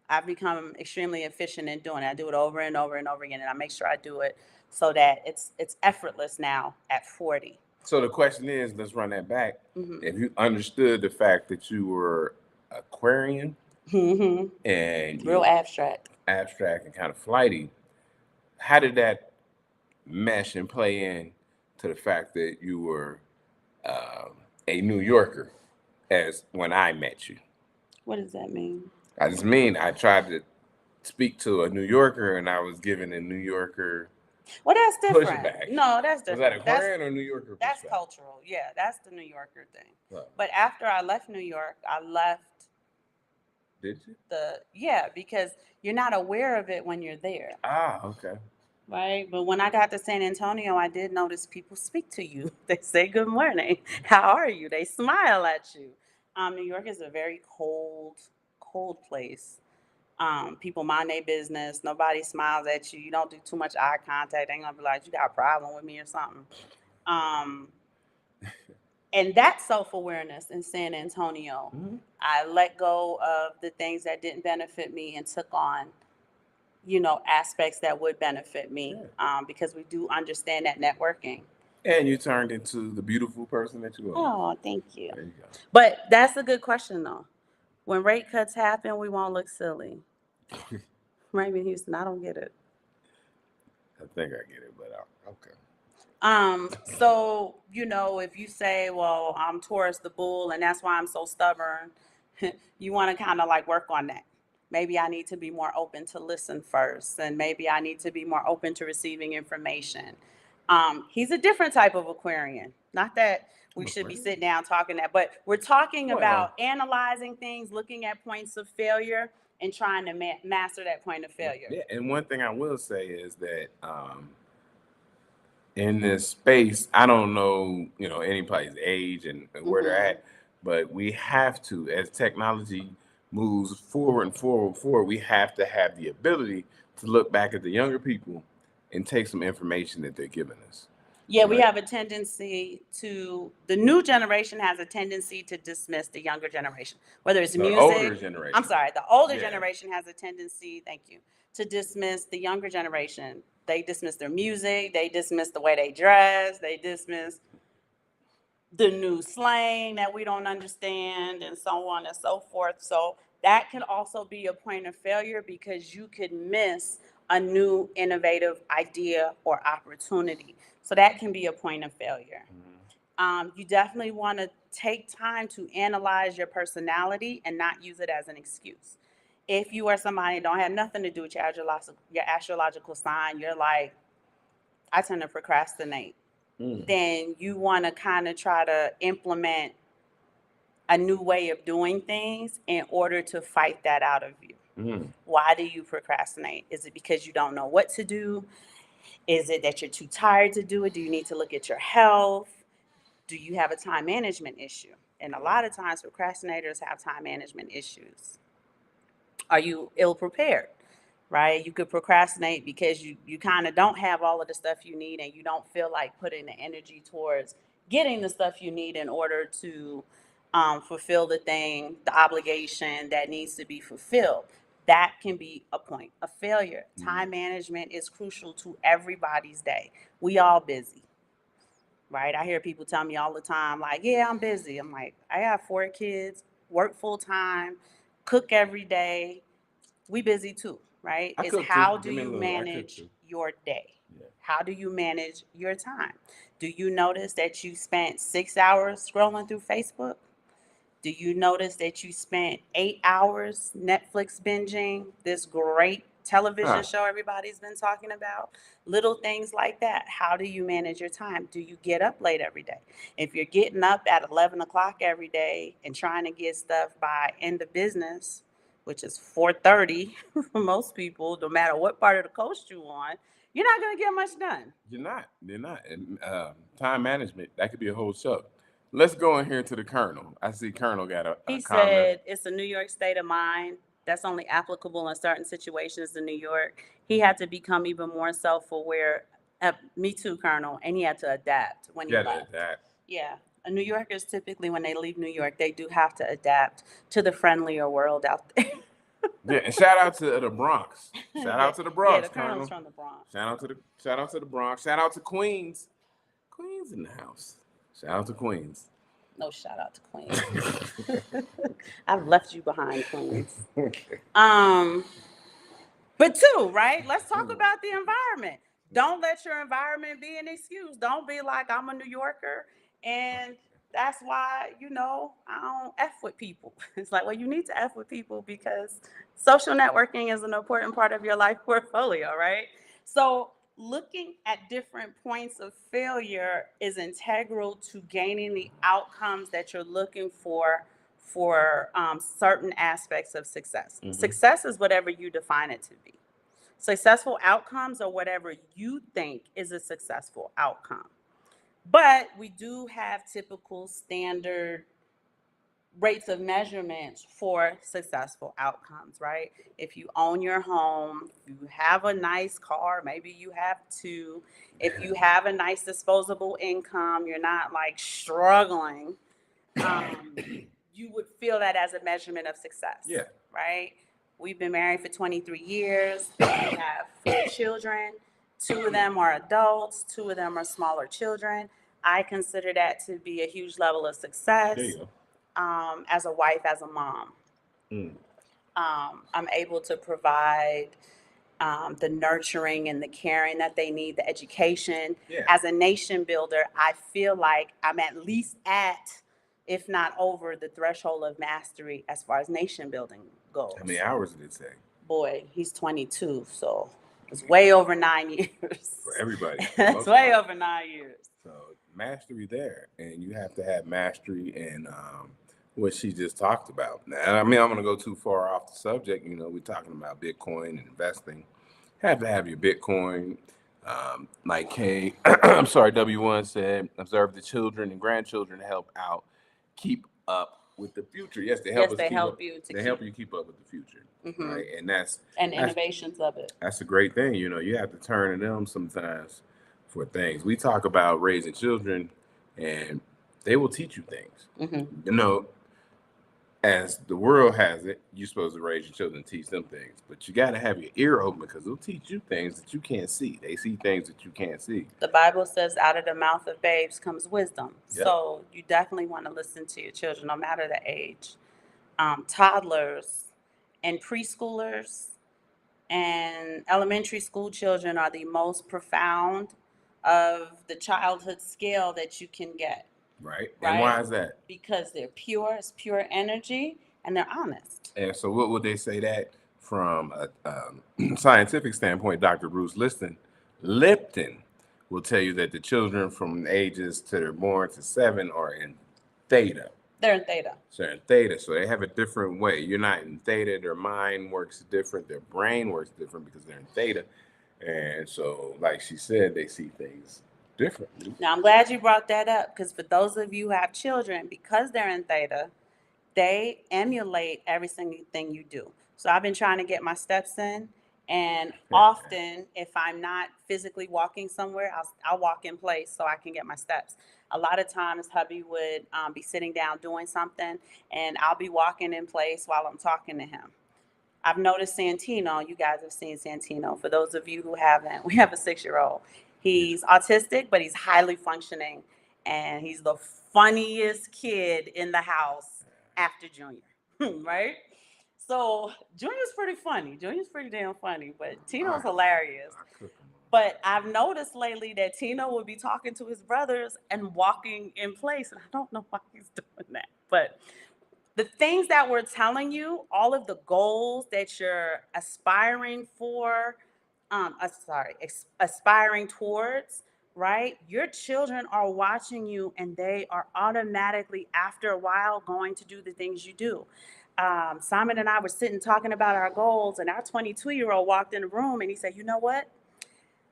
Speaker 1: I've become extremely efficient in doing it. I do it over and over and over again, and I make sure I do it so that it's effortless now at 40.
Speaker 2: So the question is, let's run that back. If you understood the fact that you were Aquarian, and
Speaker 1: real abstract
Speaker 2: and kind of flighty, how did that mesh and play in to the fact that you were a New Yorker as when I met you?
Speaker 1: What does that mean?
Speaker 2: I just mean I tried to speak to a New Yorker and I was given a New Yorker
Speaker 1: that's different.
Speaker 2: pushback.
Speaker 1: No, that's different.
Speaker 2: Was that Aquarian or New Yorker pushback?
Speaker 1: That's cultural. Yeah, that's the New Yorker thing. Right. But after I left New York, I left.
Speaker 2: Did you?
Speaker 1: Because you're not aware of it when you're there.
Speaker 2: Okay.
Speaker 1: Right. But when I got to San Antonio, I did notice people speak to you. They say, good morning. How are you? They smile at you. New York is a very cold place. People mind their business. Nobody smiles at you. You don't do too much eye contact. They're going to be like, you got a problem with me or something. And that self-awareness in San Antonio, I let go of the things that didn't benefit me and took on, aspects that would benefit me, because we do understand that networking.
Speaker 2: And you turned into the beautiful person that you are.
Speaker 1: Oh, thank you.
Speaker 2: There you go.
Speaker 1: But that's a good question, though. When rate cuts happen, we won't look silly. Right in Houston, I don't get it.
Speaker 2: I think I get it, but okay.
Speaker 1: So, if you say, well, I'm Taurus the bull and that's why I'm so stubborn, you want to kind of like work on that. Maybe I need to be more open to listen first, and maybe I need to be more open to receiving information. He's a different type of Aquarian. Not that we should be sitting down talking that, but we're talking about analyzing things, looking at points of failure, and trying to master that point of failure.
Speaker 2: Yeah, and one thing I will say is that in this space, I don't know, anybody's age and where they're at, but we have to, as technology moves forward and forward, we have to have the ability to look back at the younger people and take some information that they're giving us.
Speaker 1: Yeah, we have a tendency the new generation has a tendency to dismiss the younger generation, whether it's music.
Speaker 2: Older generation.
Speaker 1: I'm sorry, the older generation has a tendency, thank you, to dismiss the younger generation. They dismiss their music, they dismiss the way they dress, they dismiss the new slang that we don't understand, and so on and so forth. So that can also be a point of failure because you could miss a new innovative idea or opportunity. So that can be a point of failure. You definitely want to take time to analyze your personality and not use it as an excuse. If you are somebody that don't have nothing to do with your astrological sign, you're like, I tend to procrastinate. Then you want to kind of try to implement a new way of doing things in order to fight that out of you. Why do you procrastinate? Is it because you don't know what to do? Is it that you're too tired to do it? Do you need to look at your health? Do you have a time management issue? And a lot of times procrastinators have time management issues. Are you ill prepared? Right? You could procrastinate because you kind of don't have all of the stuff you need, and you don't feel like putting the energy towards getting the stuff you need in order to fulfill the obligation that needs to be fulfilled. That can be a point of failure. Time management is crucial to everybody's day. We all busy, right? I hear people tell me all the time, like, yeah, I'm busy. I'm like, I have 4 kids, work full time, cook every day. We busy too, right? It's how do you manage your day? How do you manage your time? Do you notice that you spent 6 hours scrolling through Facebook? Do you notice that you spent 8 hours Netflix binging this great television show everybody's been talking about? Little things like that. How do you manage your time? Do you get up late every day? If you're getting up at 11 o'clock every day and trying to get stuff by end of business, which is 4:30 for most people, no matter what part of the coast you're on, you're not going to get much done.
Speaker 2: You're not. And time management, that could be a whole show. Let's go in here to the Colonel. I see Colonel got a
Speaker 1: He
Speaker 2: comment.
Speaker 1: said it's a New York state of mind that's only applicable in certain situations in New York. He had to become even more self-aware. Me too, Colonel. And he had to adapt when he left. Yeah. New Yorkers typically, when they leave New York, they do have to adapt to the friendlier world out there.
Speaker 2: Yeah, and shout out to the Bronx. Shout out to the Bronx.
Speaker 1: Yeah, the Colonel's from the Bronx.
Speaker 2: Shout out to the Bronx. Shout out to Queens. Queens in the house. Shout out to Queens.
Speaker 1: No shout out to Queens. I've left you behind, Queens. But too, right? Let's talk about the environment. Don't let your environment be an excuse. Don't be like, I'm a New Yorker and that's why, I don't F with people. It's like, well, you need to F with people because social networking is an important part of your life portfolio, right? So looking at different points of failure is integral to gaining the outcomes that you're looking for certain aspects of success. Success is whatever you define it to be. Successful outcomes are whatever you think is a successful outcome. But we do have typical standard rates of measurements for successful outcomes, right? If you own your home, you have a nice car, maybe you have 2. If you have a nice disposable income, you're not like struggling, you would feel that as a measurement of success, right? We've been married for 23 years. We have 4 children. 2 of them are adults. 2 of them are smaller children. I consider that to be a huge level of success.
Speaker 2: There you go.
Speaker 1: As a wife, as a mom. I'm able to provide the nurturing and the caring that they need, the education.
Speaker 2: Yeah.
Speaker 1: As a nation builder, I feel like I'm at least at, if not over, the threshold of mastery as far as nation building goes.
Speaker 2: How many hours did it say?
Speaker 1: Boy, he's 22, so it's way over 9 years.
Speaker 2: For everybody.
Speaker 1: That's way over 9 years.
Speaker 2: So mastery there, and you have to have mastery in what she just talked about. Now, I mean, I'm going to go too far off the subject. You know, we're talking about Bitcoin and investing. Have to have your Bitcoin. Like K, I'm sorry, W1 said, observe the children and grandchildren to help out, keep up with the future. Yes, they help us.
Speaker 1: They
Speaker 2: keep
Speaker 1: help
Speaker 2: up,
Speaker 1: you to
Speaker 2: they help you keep up with the future, right? And that's
Speaker 1: innovations of it.
Speaker 2: That's a great thing. You know, you have to turn to them sometimes for things. We talk about raising children, and they will teach you things. You know, as the world has it, you're supposed to raise your children and teach them things, but you got to have your ear open because they'll teach you things that you can't see. They see things that you can't see.
Speaker 1: The Bible says out of the mouth of babes comes wisdom.
Speaker 2: Yep.
Speaker 1: So you definitely want to listen to your children, no matter the age. Toddlers and preschoolers and elementary school children are the most profound of the childhood scale that you can get.
Speaker 2: Right. And why is that?
Speaker 1: Because they're pure, it's pure energy, and they're honest.
Speaker 2: And so what would they say that from a scientific standpoint? Dr. Bruce Lipton will tell you that the children from ages to they're born to 7 are in theta.
Speaker 1: They're in theta.
Speaker 2: So they're in theta. So they have a different way. You're not in theta. Their mind works different. Their brain works different because they're in theta. And so, like she said, they see things differently.
Speaker 1: Now, I'm glad you brought that up because for those of you who have children, because they're in theta, they emulate every single thing you do. So I've been trying to get my steps in, and often if I'm not physically walking somewhere, I'll walk in place so I can get my steps. A lot of times hubby would be sitting down doing something, and I'll be walking in place while I'm talking to him. I've noticed Santino. You guys have seen Santino. For those of you who haven't, we have a 6-year-old. He's autistic, but he's highly functioning, and he's the funniest kid in the house after Junior, right? So Junior's pretty funny. Junior's pretty damn funny, but Tino's hilarious. But I've noticed lately that Tino would be talking to his brothers and walking in place, and I don't know why he's doing that, but the things that we're telling you, all of the goals that you're aspiring for, aspiring towards, right? Your children are watching you, and they are automatically, after a while, going to do the things you do. Simon and I were sitting talking about our goals, and our 22-year-old walked in the room, and he said, "You know what?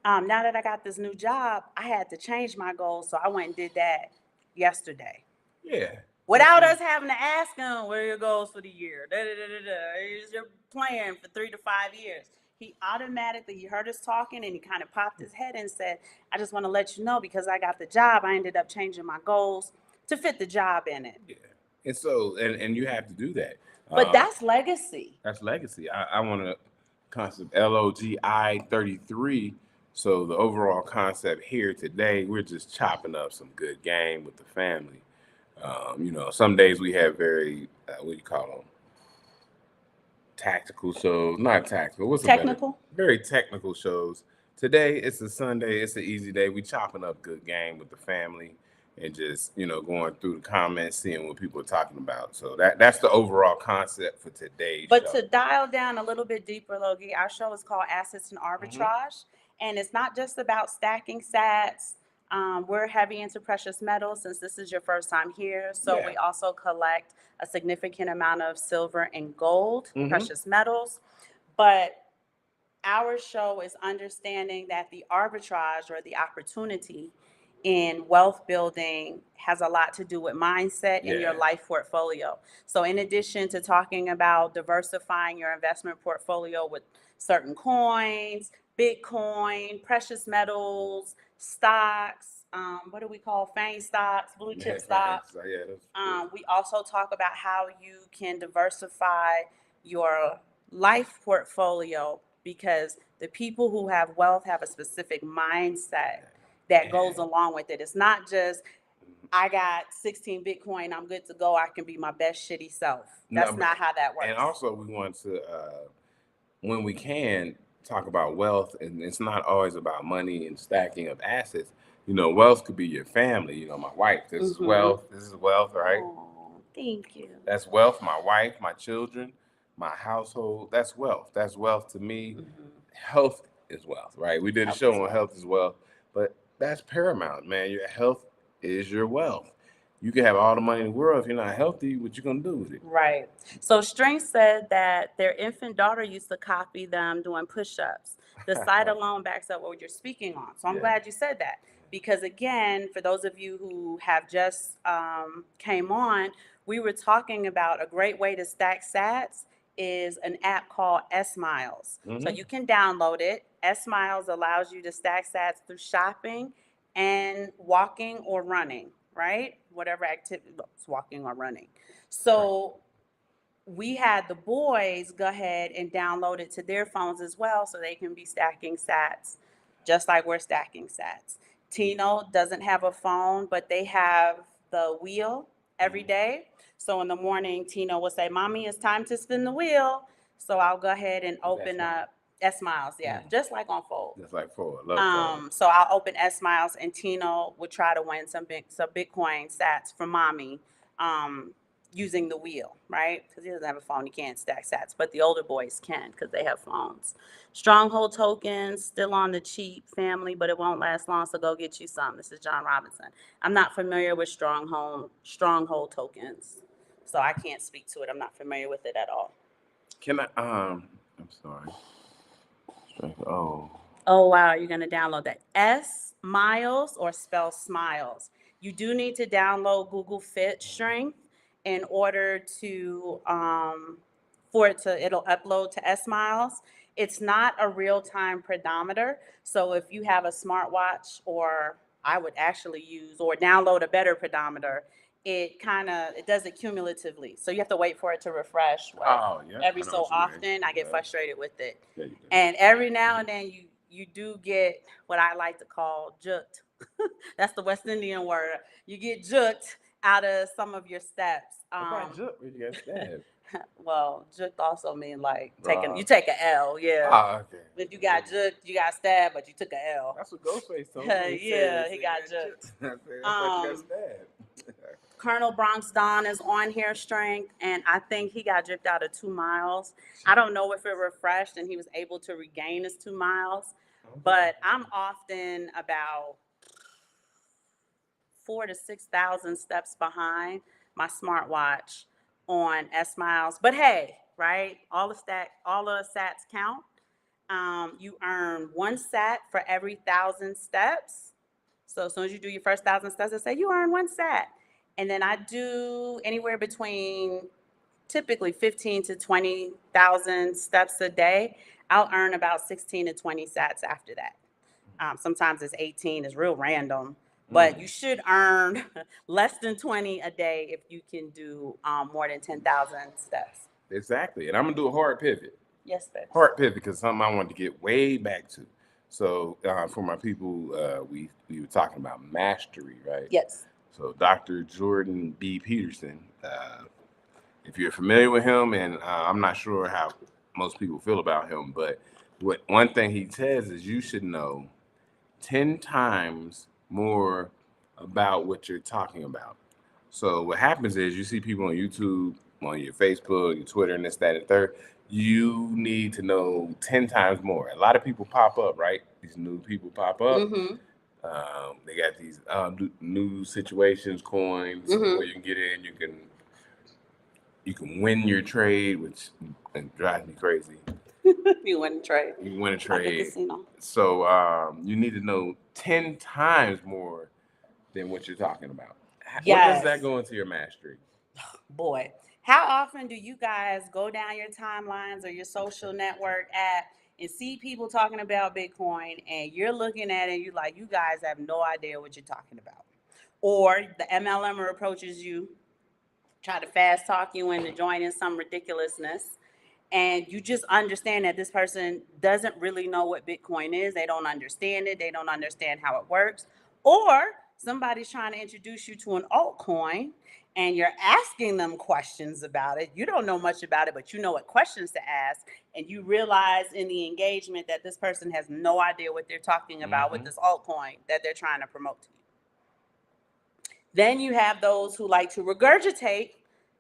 Speaker 1: Now that I got this new job, I had to change my goals, so I went and did that yesterday."
Speaker 2: Yeah.
Speaker 1: Without us having to ask him, "What are your goals for the year? Here's your plan for 3 to 5 years." He heard us talking, and he kind of popped his head and said, "I just want to let you know, because I got the job, I ended up changing my goals to fit the job in it."
Speaker 2: Yeah. And so, and you have to do that.
Speaker 1: But that's legacy.
Speaker 2: That's legacy. I want to concept LOGI 33. So the overall concept here today, we're just chopping up some good game with the family. You know, some days we have very, what do you call them? Tactical shows, not tactical. What's
Speaker 1: technical?
Speaker 2: Very technical shows. Today, it's a Sunday. It's an easy day. We chopping up good game with the family and just, you know, going through the comments, seeing what people are talking about. So that's the overall concept for today's show.
Speaker 1: To dial down a little bit deeper, Logie, our show is called Assets and Arbitrage. And it's not just about stacking sats. We're heavy into precious metals since this is your first time here. So we also collect a significant amount of silver and gold, precious metals. But our show is understanding that the arbitrage, or the opportunity in wealth building, has a lot to do with mindset in your life portfolio. So in addition to talking about diversifying your investment portfolio with certain coins, Bitcoin, precious metals, stocks, what do we call FANG stocks, blue chip stocks. We also talk about how you can diversify your life portfolio, because the people who have wealth have a specific mindset that goes along with it. It's not just, I got 16 Bitcoin, I'm good to go, I can be my best shitty self. That's not how that works.
Speaker 2: And also we want to, when we can, talk about wealth, and it's not always about money and stacking of assets. Wealth could be your family. My wife, this is wealth. This is wealth, right?
Speaker 1: Oh, thank you.
Speaker 2: That's wealth. My wife, my children, my household. That's wealth. That's wealth to me. Health is wealth, right? We did a show on health as well, but that's paramount, man. Your health is your wealth. You can have all the money in the world if you're not healthy. What you gonna do with it?
Speaker 1: Right. So Strength said that their infant daughter used to copy them doing push-ups. The site alone backs up what you're speaking on. So I'm glad you said that, because again, for those of you who have just came on, we were talking about a great way to stack sats is an app called S Miles. So you can download it. S Miles allows you to stack sats through shopping and walking or running, right? Whatever activity, walking or running. So we had the boys go ahead and download it to their phones as well, so they can be stacking sats just like we're stacking sats. Tino doesn't have a phone, but they have the wheel every day. So in the morning, Tino will say, "Mommy, it's time to spin the wheel." So I'll go ahead and open up S Miles, just like on Fold.
Speaker 2: Just like Fold. Love Fold.
Speaker 1: So I'll open S Miles, and Tino would try to win some Bitcoin sats from Mommy. Using the wheel, right? Because he doesn't have a phone, he can't stack sats, but the older boys can because they have phones. Stronghold tokens, still on the cheap, family, but it won't last long, so go get you some. This is John Robinson. I'm not familiar with stronghold tokens, so I can't speak to it. I'm not familiar with it at all.
Speaker 2: Can I, I'm sorry.
Speaker 1: Oh, wow, you're gonna download that. S Miles, or spell Smiles. You do need to download Google Fit Strength in order to it'll upload to S Miles. It's not a real-time pedometer, so if you have a smartwatch, or I would actually use or download a better pedometer, it does it cumulatively, so you have to wait for it to refresh. Every so often I get frustrated with it, and every now and then you do get what I like to call juked. That's the West Indian word. You get juked out of some of your steps. Well, juked also mean like you take an L, If you got juked, you got stabbed, but you took an L.
Speaker 2: That's what Ghostface told me.
Speaker 1: He got juked.
Speaker 2: I thought you got stabbed.
Speaker 1: Colonel Bronx Don is on here, Strength, and I think he got juked out of 2 miles. I don't know if it refreshed and he was able to regain his 2 miles, but I'm often about 4,000 to 6,000 steps behind my smartwatch on S Miles. But hey, right? All the sats count. You earn 1 sat for every 1,000 steps. So as soon as you do your first 1,000 steps, I say you earn 1 sat. And then I do anywhere between typically 15 to 20,000 steps a day. I'll earn about 16 to 20 sats after that. Sometimes it's 18, it's real random. But you should earn less than 20 a day if you can do more than 10,000 steps.
Speaker 2: Exactly. And I'm going to do a hard pivot.
Speaker 1: Yes, sir.
Speaker 2: Hard pivot, because something I wanted to get way back to. So for my people, we were talking about mastery, right?
Speaker 1: Yes.
Speaker 2: So Dr. Jordan B. Peterson, if you're familiar with him, and I'm not sure how most people feel about him, but one thing he says is you should know 10 times more about what you're talking about. So what happens is you see people on YouTube, on your Facebook, your Twitter, and this, that, and third. You need to know 10 times more. A lot of people pop up, right? These new people pop up. They got these new situations, coins, where you can get in. You can win your trade, which drives me crazy.
Speaker 1: You win a trade.
Speaker 2: You win a trade.
Speaker 1: Like a casino.
Speaker 2: So you need to know 10 times more than what you're talking about.
Speaker 1: Yes.
Speaker 2: What does that go into your mastery?
Speaker 1: Boy, how often do you guys go down your timelines or your social network app and see people talking about Bitcoin, and you're looking at it and you're like, you guys have no idea what you're talking about? Or the MLM approaches you, try to fast talk you into joining some ridiculousness, and you just understand that this person doesn't really know what Bitcoin is. They don't understand it. They don't understand how it works. Or somebody's trying to introduce you to an altcoin, and you're asking them questions about it. You don't know much about it, but you know what questions to ask. and you realize in the engagement that this person has no idea what they're talking about with this altcoin that they're trying to promote to you. Then you have those who like to regurgitate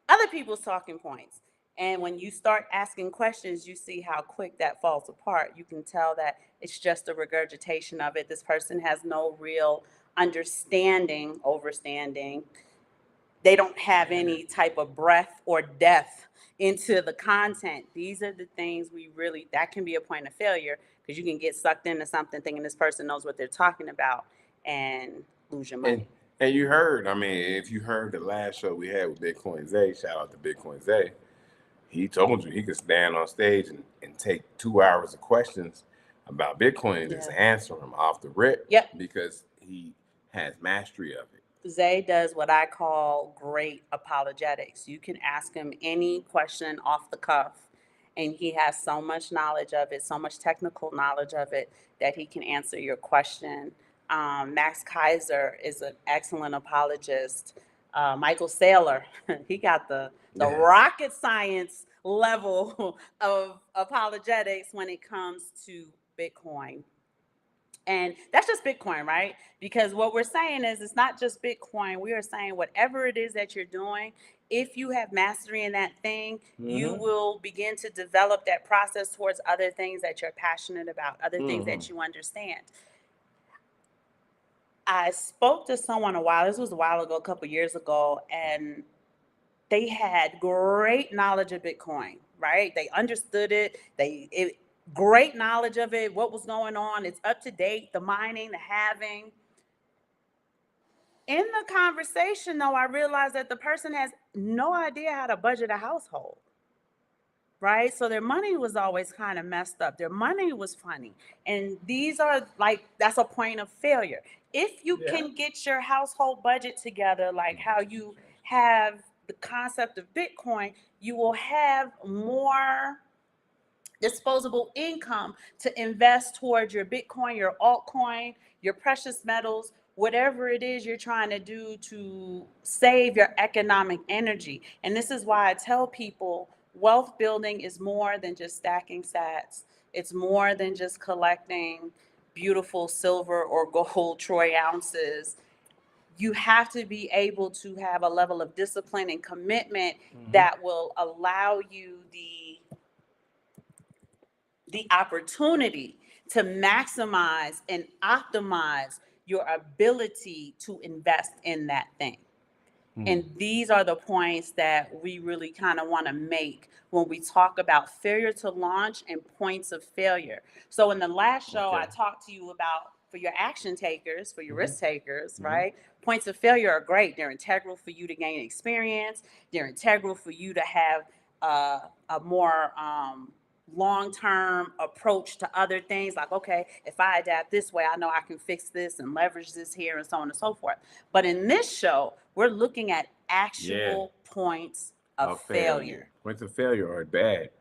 Speaker 1: other people's talking points. And when you start asking questions, you see how quick that falls apart. You can tell that it's just a regurgitation of it. This person has no real overstanding. They don't have any type of breath or depth into the content. These are the things that can be a point of failure, because you can get sucked into something thinking this person knows what they're talking about and lose your money.
Speaker 2: And you heard, if you heard the last show we had with Bitcoin Zay, shout out to Bitcoin Zay, he told you he could stand on stage and take 2 hours of questions about Bitcoin and just answer them off the rip.
Speaker 1: Yep.
Speaker 2: Because he has mastery of it.
Speaker 1: Zay does what I call great apologetics. You can ask him any question off the cuff, and he has so much knowledge of it, so much technical knowledge of it, that he can answer your question. Max Kaiser is an excellent apologist. Michael Saylor, he got the rocket science level of apologetics when it comes to Bitcoin. And that's just Bitcoin, right? Because what we're saying is it's not just Bitcoin. We are saying whatever it is that you're doing, if you have mastery in that thing, you will begin to develop that process towards other things that you're passionate about, other things that you understand. I spoke to someone this was a while ago, a couple years ago, and they had great knowledge of Bitcoin, right? They understood it. Great knowledge of it, what was going on. It's up to date, the mining, the halving. In the conversation, though, I realized that the person has no idea how to budget a household, right? So their money was always kind of messed up. Their money was funny. And that's a point of failure. If you can get your household budget together, like how you have the concept of Bitcoin, you will have more disposable income to invest towards your Bitcoin, your altcoin, your precious metals, whatever it is you're trying to do to save your economic energy. And this is why I tell people wealth building is more than just stacking sats. It's more than just collecting beautiful silver or gold troy ounces. You have to be able to have a level of discipline and commitment that will allow you the opportunity to maximize and optimize your ability to invest in that thing. And these are the points that we really kind of want to make when we talk about failure to launch and points of failure. So in the last show, I talked to you about, for your action takers, for your risk takers, right? Points of failure are great. They're integral for you to gain experience. They're integral for you to have a more long-term approach to other things, like, okay, if I adapt this way, I know I can fix this and leverage this here and so on and so forth. But in this show, we're looking at actual points of failure.
Speaker 2: Points of failure are bad.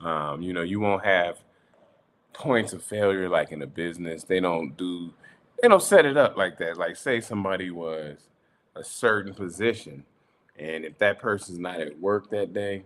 Speaker 2: You won't have points of failure like in a business. They don't set it up like that. Like, say somebody was a certain position, and if that person's not at work that day,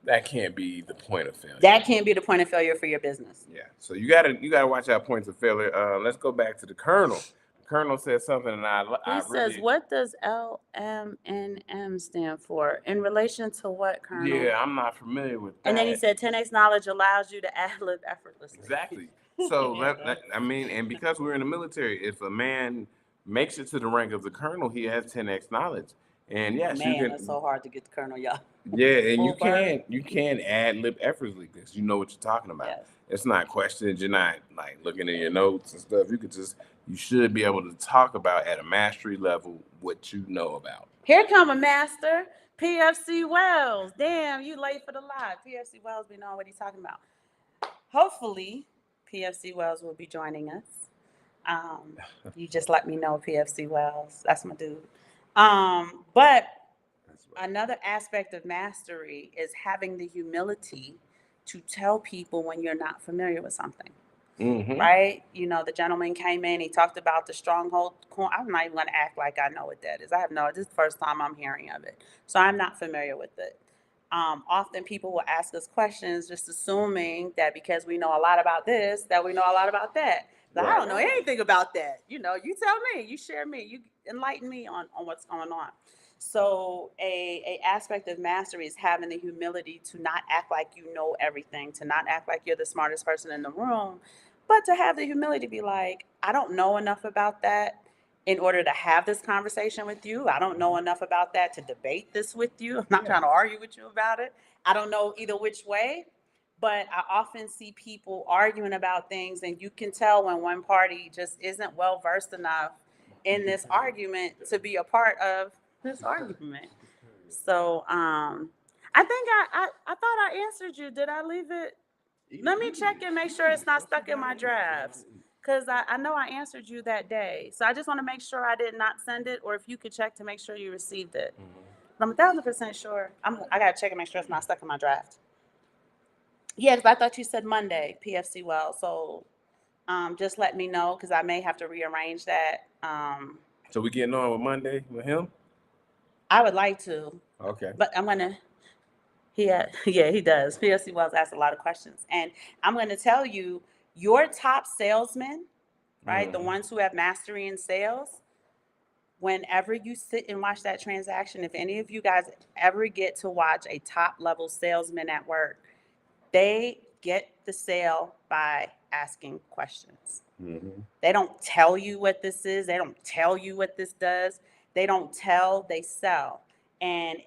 Speaker 2: that can't be the point of failure.
Speaker 1: That can't be the point of failure for your business.
Speaker 2: Yeah. So you gotta watch out points of failure. Let's go back to the Colonel. The Colonel said something, and
Speaker 1: He says, what does LMNM stand for? In relation to what, Colonel?
Speaker 2: Yeah, I'm not familiar with that.
Speaker 1: And then he said 10x knowledge allows you to ad-lib effortlessly.
Speaker 2: Exactly. So and because we're in the military, if a man makes it to the rank of the colonel, he has 10x knowledge. And yes,
Speaker 1: it's so hard to get the colonel, y'all.
Speaker 2: Yeah, and you can ad lib effortlessly because you know what you're talking about.
Speaker 1: Yes.
Speaker 2: It's not questions. You're not like looking at your notes and stuff. You should be able to talk about at a mastery level what you know about.
Speaker 1: Here come a master, PFC Wells. Damn, you late for the live. PFC Wells be knowing what he's talking about. Hopefully, PFC Wells will be joining us. You just let me know, PFC Wells. That's my dude. But another aspect of mastery is having the humility to tell people when you're not familiar with something. Right? The gentleman came in, he talked about the stronghold coin. I'm not even going to act like I know what that is. This is the first time I'm hearing of it. So I'm not familiar with it. often people will ask us questions just assuming that because we know a lot about this, that we know a lot about that. But I don't know anything about that. You tell me, you share me, you enlighten me on what's going on. So a aspect of mastery is having the humility to not act like you know everything, to not act like you're the smartest person in the room, but to have the humility to be like, I don't know enough about that in order to have this conversation with you. I don't know enough about that to debate this with you. I'm not trying to argue with you about it. I don't know either which way, but I often see people arguing about things, and you can tell when one party just isn't well versed enough in this argument to be a part of this argument. So I think I thought I answered you. Did I leave it? Let me check and make sure it's not stuck in my drafts. Because I know I answered you that day. So I just want to make sure I did not send it, or if you could check to make sure you received it. I'm 1,000% sure. I got to check and make sure it's not stuck in my draft. Yeah, because I thought you said Monday, PFC Well. So just let me know, because I may have to rearrange that.
Speaker 2: So we getting on with Monday with him?
Speaker 1: I would like to.
Speaker 2: Okay.
Speaker 1: But I'm going to. Yeah, he does. PFC Wells asks a lot of questions. And I'm going to tell you, your top salesmen, right, the ones who have mastery in sales, whenever you sit and watch that transaction, if any of you guys ever get to watch a top level salesman at work, they get the sale by asking questions. They don't tell you what this is. They don't tell you what this does. They don't tell, they sell. And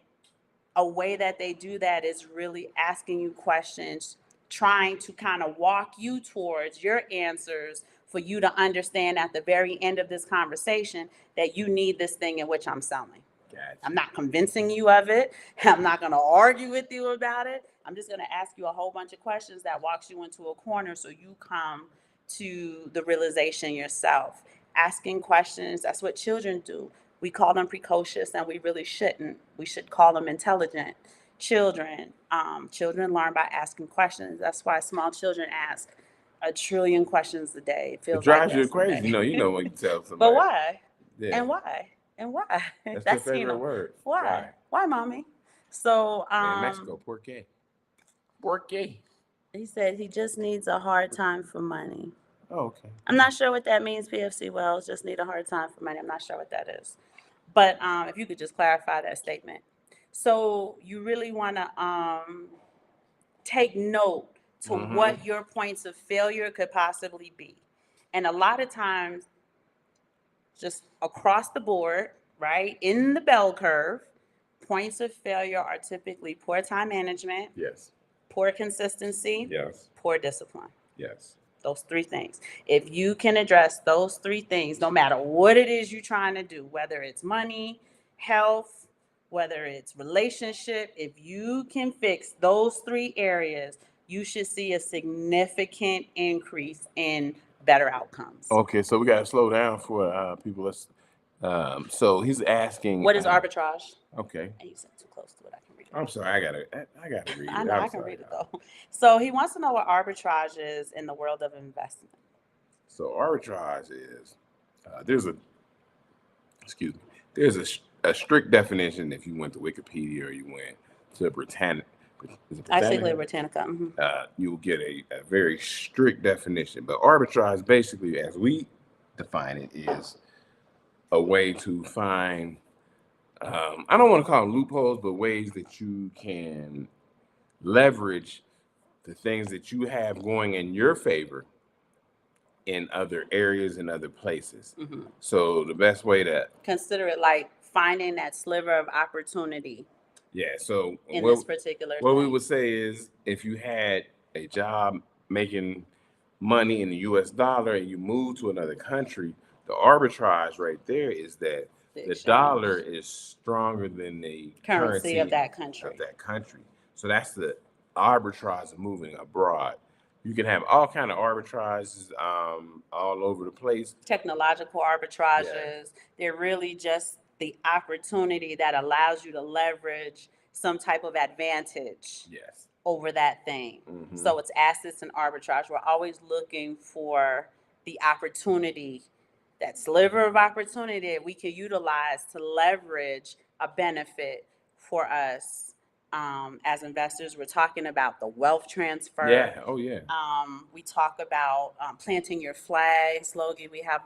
Speaker 1: a way that they do that is really asking you questions, trying to kind of walk you towards your answers for you to understand at the very end of this conversation that you need this thing in which I'm selling. Gotcha. I'm not convincing you of it. I'm not going to argue with you about it. I'm just going to ask you a whole bunch of questions that walks you into a corner so you come to the realization yourself. Asking questions, that's what children do. We call them precocious, and we really shouldn't. We should call them intelligent children. Children learn by asking questions. That's why small children ask 1 trillion questions a day. It
Speaker 2: drives you crazy. You know when you tell somebody.
Speaker 1: But why?
Speaker 2: Yeah.
Speaker 1: And why? And why?
Speaker 2: That's your favorite word.
Speaker 1: Why? Why, mommy? So
Speaker 2: in Mexico, por qué? Por qué?
Speaker 1: He said he just needs a hard time for money.
Speaker 2: Oh, okay.
Speaker 1: I'm not sure what that means, PFC Wells. Just need a hard time for money. I'm not sure what that is. But if you could just clarify that statement. So you really want to take note to what your points of failure could possibly be. And a lot of times, just across the board, right, in the bell curve, points of failure are typically poor time management.
Speaker 2: Yes.
Speaker 1: Poor consistency.
Speaker 2: Yes.
Speaker 1: Poor discipline.
Speaker 2: Yes.
Speaker 1: Those 3 things. If you can address those 3 things, no matter what it is you're trying to do, whether it's money, health, whether it's relationship, if you can fix those 3 areas, you should see a significant increase in better outcomes.
Speaker 2: Okay, so we got to slow down for people. Let's. So he's asking.
Speaker 1: What is arbitrage?
Speaker 2: Okay.
Speaker 1: And you said too close to it. I can read it.
Speaker 2: I'm sorry. I gotta read it.
Speaker 1: I know. I can read it though. So he wants to know what arbitrage is in the world of investment.
Speaker 2: So arbitrage is there's a strict definition if you went to Wikipedia or you went to Britannica.
Speaker 1: Actually, Britannica.
Speaker 2: You'll get a very strict definition. But arbitrage, basically, as we define it, is a way to find, I don't want to call them loopholes, but ways that you can leverage the things that you have going in your favor in other areas and other places. So the best way to
Speaker 1: consider it like finding that sliver of opportunity.
Speaker 2: Yeah. So
Speaker 1: in this particular
Speaker 2: what we would say is if you had a job making money in the US dollar and you move to another country, the arbitrage right there is that the dollar is stronger than the currency
Speaker 1: of that country.
Speaker 2: So that's the arbitrage of moving abroad. You can have all kind of arbitrages all over the place.
Speaker 1: Technological arbitrages. They're really just the opportunity that allows you to leverage some type of advantage over that thing. So it's assets and arbitrage. We're always looking for the opportunity, that sliver of opportunity that we can utilize to leverage a benefit for us as investors. We're talking about the wealth transfer.
Speaker 2: Yeah. Oh yeah.
Speaker 1: We talk about planting your flags. Logan, we have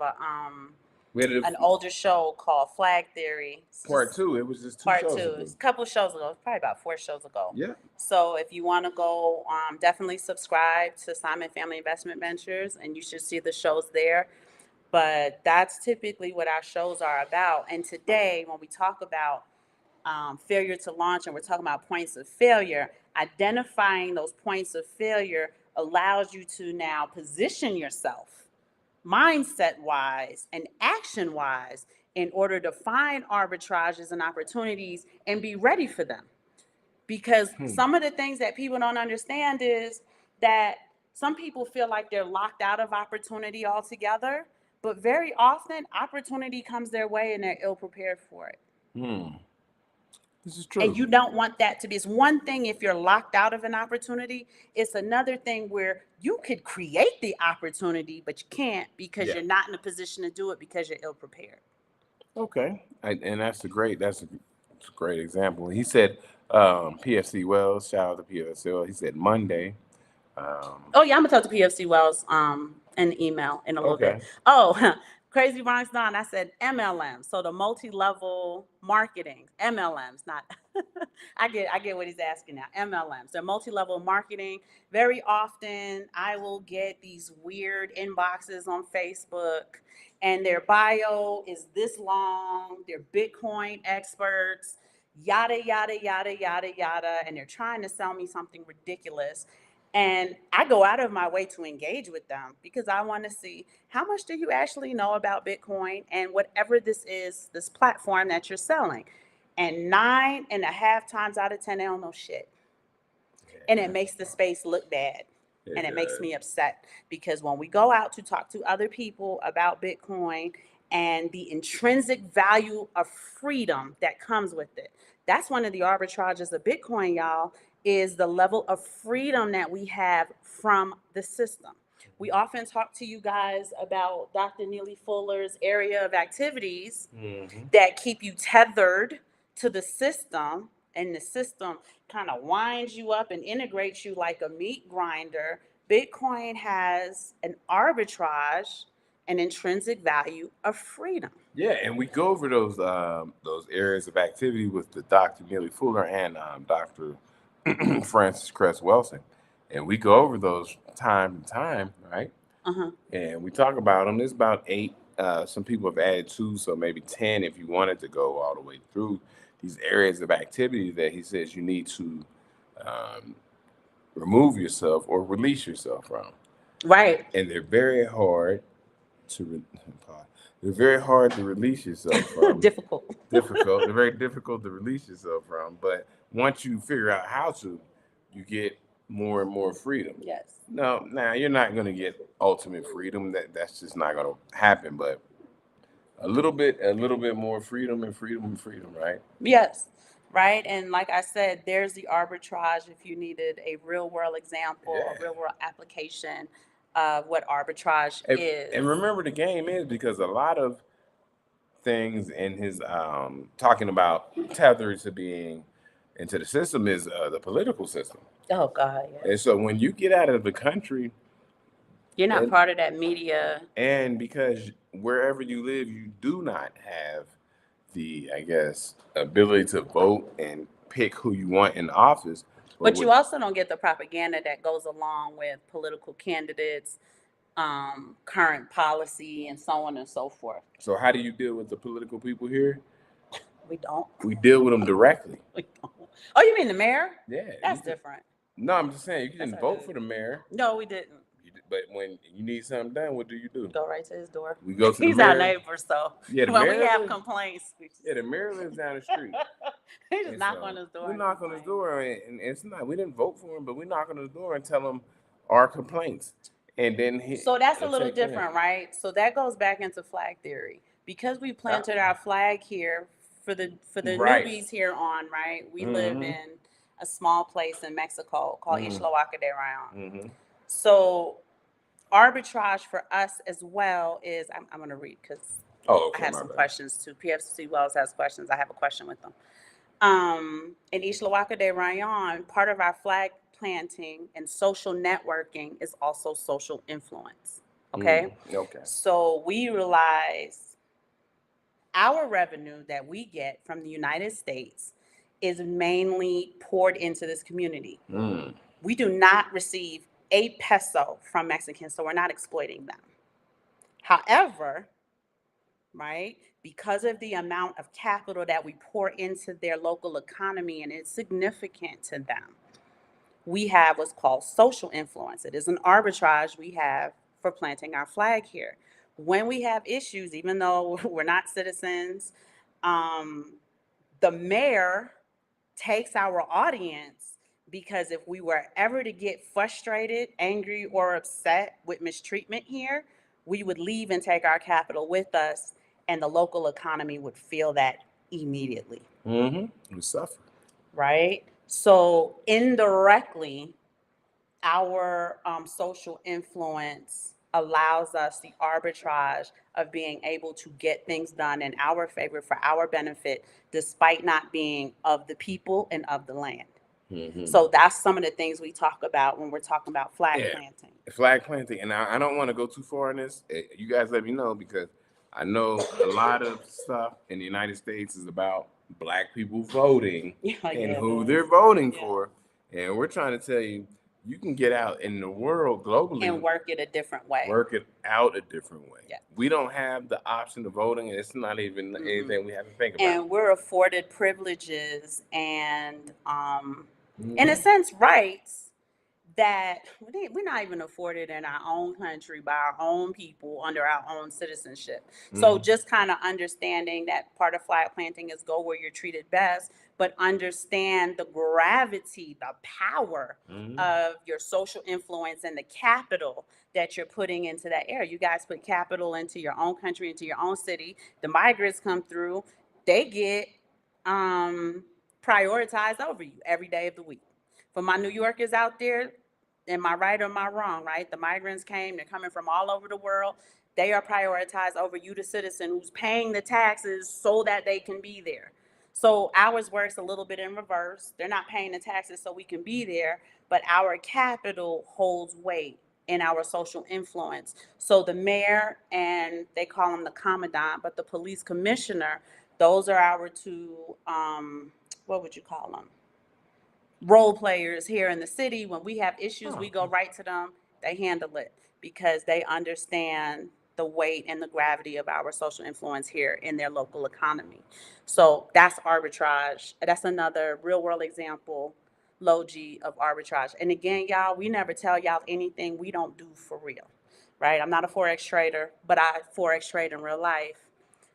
Speaker 2: We had
Speaker 1: an older show called Flag Theory.
Speaker 2: part two. It was just two
Speaker 1: Part
Speaker 2: shows
Speaker 1: two.
Speaker 2: ago.
Speaker 1: It's a couple shows ago, probably about 4 shows ago.
Speaker 2: Yeah.
Speaker 1: So if you want to go, definitely subscribe to Simon Family Investment Ventures, and you should see the shows there. But that's typically what our shows are about. And today, when we talk about failure to launch, and we're talking about points of failure, identifying those points of failure allows you to now position yourself mindset wise and action wise in order to find arbitrages and opportunities and be ready for them. Because some of the things that people don't understand is that some people feel like they're locked out of opportunity altogether, but very often opportunity comes their way and they're ill prepared for it.
Speaker 2: This is true.
Speaker 1: And you don't want that to be. It's one thing if you're locked out of an opportunity. It's another thing where you could create the opportunity, but you can't because you're not in a position to do it because you're ill prepared.
Speaker 2: Okay, and that's a great example. He said PFC Wells. Shout out to PFC Wells. He said Monday.
Speaker 1: Oh yeah, I'm gonna talk to PFC Wells in email in a little bit. Oh, Crazy Bronx Don. I said MLM. So the multi-level marketing, MLMs, not I get what he's asking now. MLMs. They're multi-level marketing. Very often I will get these weird inboxes on Facebook and their bio is this long, they're Bitcoin experts, yada, yada, yada, yada, yada, and they're trying to sell me something ridiculous. And I go out of my way to engage with them because I want to see how much do you actually know about Bitcoin and whatever this is, this platform that you're selling. And 9.5 times out of 10, they don't know shit. And it makes the space look bad. And it makes me upset because when we go out to talk to other people about Bitcoin and the intrinsic value of freedom that comes with it, that's one of the arbitrages of Bitcoin, y'all, is the level of freedom that we have from the system. We often talk to you guys about Dr. Neely Fuller's area of activities that keep you tethered to the system, and the system kind of winds you up and integrates you like a meat grinder. Bitcoin has an arbitrage, an intrinsic value of freedom.
Speaker 2: Yeah, and we go over those areas of activity with the Dr. Neely Fuller and Dr. Francis Cress Wilson, and we go over those time to time, right? And we talk about them. There's about 8. Some people have added 2, so maybe 10 if you wanted to go all the way through these areas of activity that he says you need to remove yourself or release yourself from.
Speaker 1: Right.
Speaker 2: And they're very hard to release yourself from.
Speaker 1: Difficult.
Speaker 2: They're very difficult to release yourself from. But once you figure out how to, you get more and more freedom.
Speaker 1: Yes.
Speaker 2: No, now you're not going to get ultimate freedom. That's just not going to happen. But a little bit more freedom, right?
Speaker 1: Yes. Right. And like I said, there's the arbitrage if you needed a real world example, a real world application of what arbitrage is.
Speaker 2: And remember, the game is because a lot of things in his talking about tethered to being into the system is the political system.
Speaker 1: Oh God, yeah.
Speaker 2: And so when you get out of the country,
Speaker 1: you're not part of that media.
Speaker 2: And because wherever you live, you do not have the, I guess, ability to vote and pick who you want in office.
Speaker 1: But you also don't get the propaganda that goes along with political candidates, current policy, and so on and so forth.
Speaker 2: So how do you deal with the political people here?
Speaker 1: We don't.
Speaker 2: We deal with them directly.
Speaker 1: We don't. Oh, you mean the mayor?
Speaker 2: Yeah.
Speaker 1: That's different.
Speaker 2: No, I'm just saying, you didn't vote for the mayor.
Speaker 1: No, we didn't.
Speaker 2: But when you need something done, what do?
Speaker 1: Go right to his door.
Speaker 2: We go to the
Speaker 1: He's
Speaker 2: mayor.
Speaker 1: our neighbor, so when we have complaints.
Speaker 2: The mayor lives down the street.
Speaker 1: He just knock on his door.
Speaker 2: We knock on his door, and it's not, we didn't vote for him, but we knock on his door and tell him our complaints. And then
Speaker 1: so that's a little different, right? So that goes back into flag theory. Because we planted our flag here for the newbies here on, right? We live in a small place in Mexico called Ixtlahuaca de Rayon. So arbitrage for us as well is, I'm going to read because I have some questions too. PFC Wells has questions. I have a question with them. In East Loaca de Rayon, part of our flag planting and social networking is also social influence. Okay.
Speaker 2: Okay.
Speaker 1: So we realize our revenue that we get from the United States is mainly poured into this community. We do not receive a peso from Mexicans, so we're not exploiting them. However, right, because of the amount of capital that we pour into their local economy and it's significant to them, we have what's called social influence. It is an arbitrage we have for planting our flag here. When we have issues, even though we're not citizens, the mayor takes our audience, because if we were ever to get frustrated, angry, or upset with mistreatment here, we would leave and take our capital with us, and the local economy would feel that immediately.
Speaker 2: We suffer.
Speaker 1: Right? So indirectly, our social influence allows us the arbitrage of being able to get things done in our favor for our benefit, despite not being of the people and of the land. So that's some of the things we talk about when we're talking about flag planting.
Speaker 2: Flag planting. And I don't want to go too far in this. You guys let me know, because I know a lot of stuff in the United States is about Black people voting and who they're voting for. And we're trying to tell you, you can get out in the world globally
Speaker 1: and work it a different way.
Speaker 2: Work it out a different way.
Speaker 1: Yeah.
Speaker 2: We don't have the option of voting, and it's not even anything we have to think about.
Speaker 1: And we're afforded privileges and, in a sense, rights that we're not even afforded in our own country by our own people under our own citizenship. So just kind of understanding that part of flag planting is go where you're treated best, but understand the gravity, the power of your social influence and the capital that you're putting into that area. You guys put capital into your own country, into your own city. The migrants come through, they get prioritized over you every day of the week. For my New Yorkers out there, am I right or am I wrong, right? The migrants came, they're coming from all over the world. They are prioritized over you, the citizen who's paying the taxes so that they can be there. So ours works a little bit in reverse. They're not paying the taxes so we can be there, but our capital holds weight in our social influence. So the mayor, and they call him the commandant, but the police commissioner, those are our two, what would you call them? Role players here in the city. When we have issues, we go right to them. They handle it because they understand the weight and the gravity of our social influence here in their local economy. So that's arbitrage. That's another real world example, Logi, of arbitrage. And again, y'all, we never tell y'all anything we don't do for real, right? I'm not a Forex trader, but I Forex trade in real life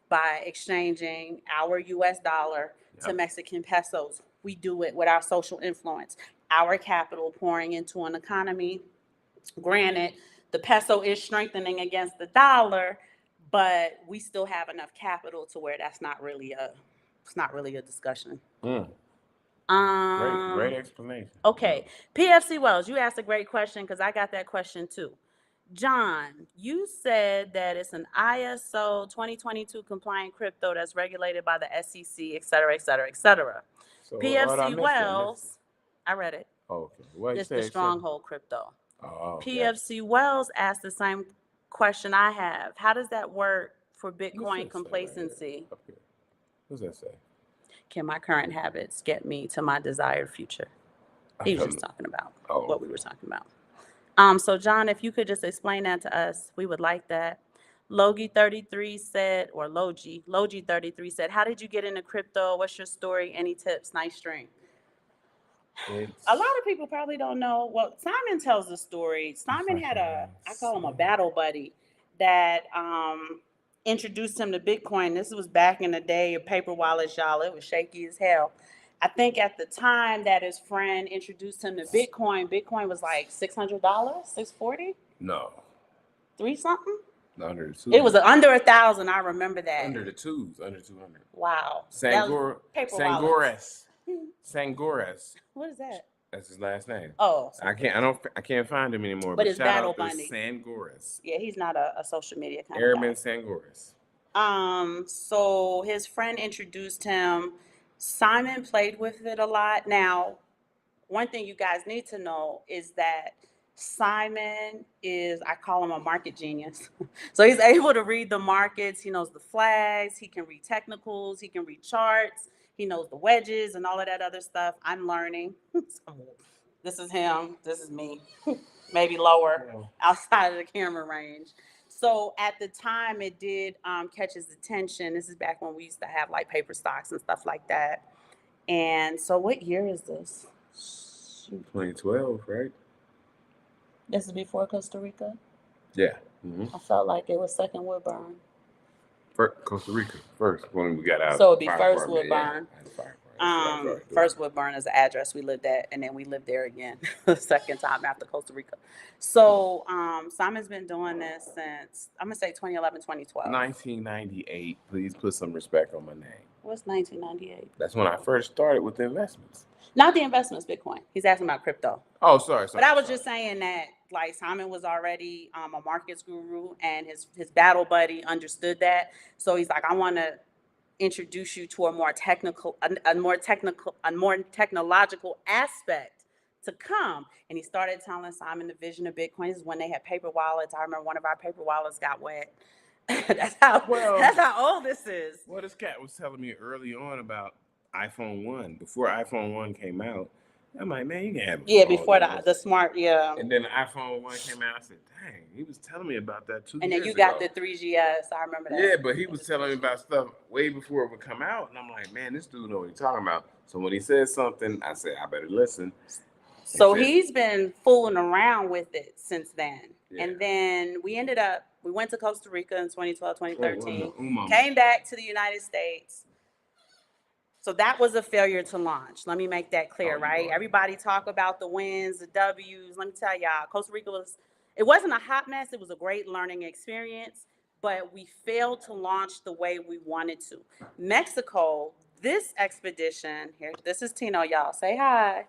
Speaker 1: by exchanging our US dollar to Mexican pesos. We do it with our social influence, our capital pouring into an economy. Granted, the peso is strengthening against the dollar, but we still have enough capital to where it's not really a discussion.
Speaker 2: Great explanation.
Speaker 1: Okay, PFC Wells, you asked a great question because I got that question too. John, you said that it's an ISO 2022 compliant crypto that's regulated by the SEC, et cetera, et cetera, et cetera. So PFC Wells, I read it.
Speaker 2: Okay. What
Speaker 1: it's the Stronghold crypto.
Speaker 2: Oh,
Speaker 1: PFC Wells asked the same question I have. How does that work for Bitcoin complacency?
Speaker 2: Right here. What does that say?
Speaker 1: Can my current habits get me to my desired future? He was just talking about what we were talking about. So John, if you could just explain that to us, we would like that. Logi33 said, or Logi33 said, how did you get into crypto? What's your story? Any tips? Nice stream. A lot of people probably don't know. Well, Simon tells the story. Simon had I call him a battle buddy that introduced him to Bitcoin. This was back in the day of paper wallets, y'all. It was shaky as hell. I think at the time that his friend introduced him to Bitcoin, Bitcoin was like $600, $640?
Speaker 2: No.
Speaker 1: 3 something?
Speaker 2: Under the twos.
Speaker 1: It was under 1,000. I remember that.
Speaker 2: Under the twos, under 200.
Speaker 1: Wow.
Speaker 2: Sangores. Sangores.
Speaker 1: What is that?
Speaker 2: That's his last name.
Speaker 1: Oh.
Speaker 2: I can't find him anymore.
Speaker 1: But it's Battle
Speaker 2: Bunny. Sangores.
Speaker 1: Yeah, he's not a social media kind
Speaker 2: Airman
Speaker 1: of guy.
Speaker 2: Sangores.
Speaker 1: So his friend introduced him Simon played with it a lot. Now, one thing you guys need to know is that Simon is, I call him a market genius. So he's able to read the markets. He knows the flags. He can read technicals. He can read charts. He knows the wedges and all of that other stuff. I'm learning. This is him. This is me. Maybe lower, outside of the camera range. So at the time, it did catch his attention. This is back when we used to have like paper stocks and stuff like that. And so, what year is this?
Speaker 2: 2012, right?
Speaker 1: This is before Costa Rica.
Speaker 2: Yeah.
Speaker 1: I felt like it was second Woodburn.
Speaker 2: Costa Rica first when we got out.
Speaker 1: So it'd be first Woodburn.
Speaker 2: Yeah.
Speaker 1: First Woodburn is the address we lived at, and then we lived there again the second time after Costa Rica. So Simon's been doing this since, I'm gonna say 2011, 2012.
Speaker 2: 1998. Please put some respect on my name.
Speaker 1: What's 1998?
Speaker 2: That's when I first started with the investments.
Speaker 1: Not the investments, Bitcoin. He's asking about crypto.
Speaker 2: Oh, sorry.
Speaker 1: But I was just saying that, like, Simon was already a markets guru, and his battle buddy understood that. So he's like, I want to introduce you to a more technological aspect to come. And he started telling Simon the vision of Bitcoin. This is when they had paper wallets. I remember one of our paper wallets got wet. That's how old this is.
Speaker 2: Well, this cat was telling me early on about iPhone 1. Before iPhone 1 came out, I'm like, man, you can have
Speaker 1: it. Before the smart,
Speaker 2: And then the iPhone 1 came out. I said, dang, he was telling me about that 2 years ago.
Speaker 1: And then you got the 3GS. I remember that.
Speaker 2: Yeah, but he was telling me about stuff way before it would come out. And I'm like, man, this dude knows what he's talking about. So when he says something, I said, I better listen.
Speaker 1: So he's been fooling around with it since then. Yeah. And then we went to Costa Rica in 2012, 2013, came back to the United States. So that was a failure to launch. Let me make that clear, right? Everybody talk about the wins, the W's. Let me tell y'all, Costa Rica it wasn't a hot mess. It was a great learning experience, but we failed to launch the way we wanted to. Mexico, this expedition here, this is Tino, y'all. Say hi.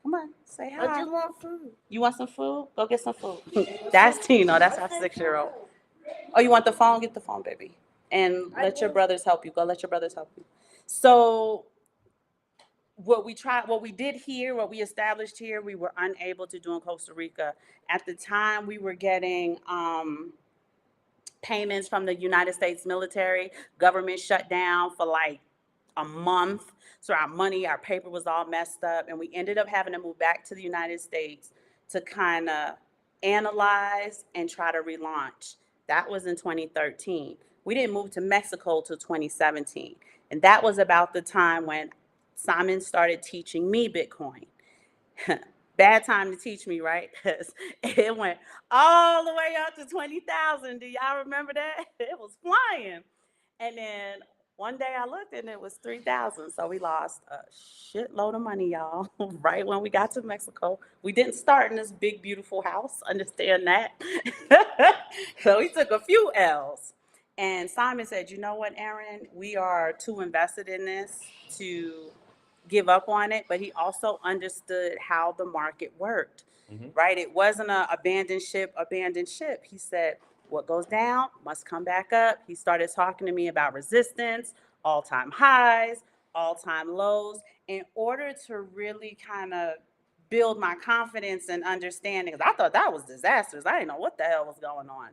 Speaker 1: Come on, say hi.
Speaker 3: I just want food.
Speaker 1: You want some food? Go get some food. That's Tino. That's our 6-year-old. Oh, you want the phone? Get the phone, baby. And let your brothers help you. Go let your brothers help you. So what we established here, we were unable to do in Costa Rica. At the time, we were getting payments from the United States military. Government shut down for like a month. So our paper was all messed up. And we ended up having to move back to the United States to kind of analyze and try to relaunch. That was in 2013. We didn't move to Mexico till 2017. And that was about the time when Simon started teaching me Bitcoin. Bad time to teach me, right? Because it went all the way up to 20,000. Do y'all remember that? It was flying. And then one day I looked and it was 3,000. So we lost a shitload of money, y'all, right when we got to Mexico. We didn't start in this big, beautiful house. Understand that? So we took a few L's. And Simon said, you know what, Aaron, we are too invested in this to give up on it. But he also understood how the market worked, right? It wasn't an abandoned ship. He said, what goes down must come back up. He started talking to me about resistance, all-time highs, all-time lows, in order to really kind of build my confidence and understanding. Because I thought that was disastrous. I didn't know what the hell was going on.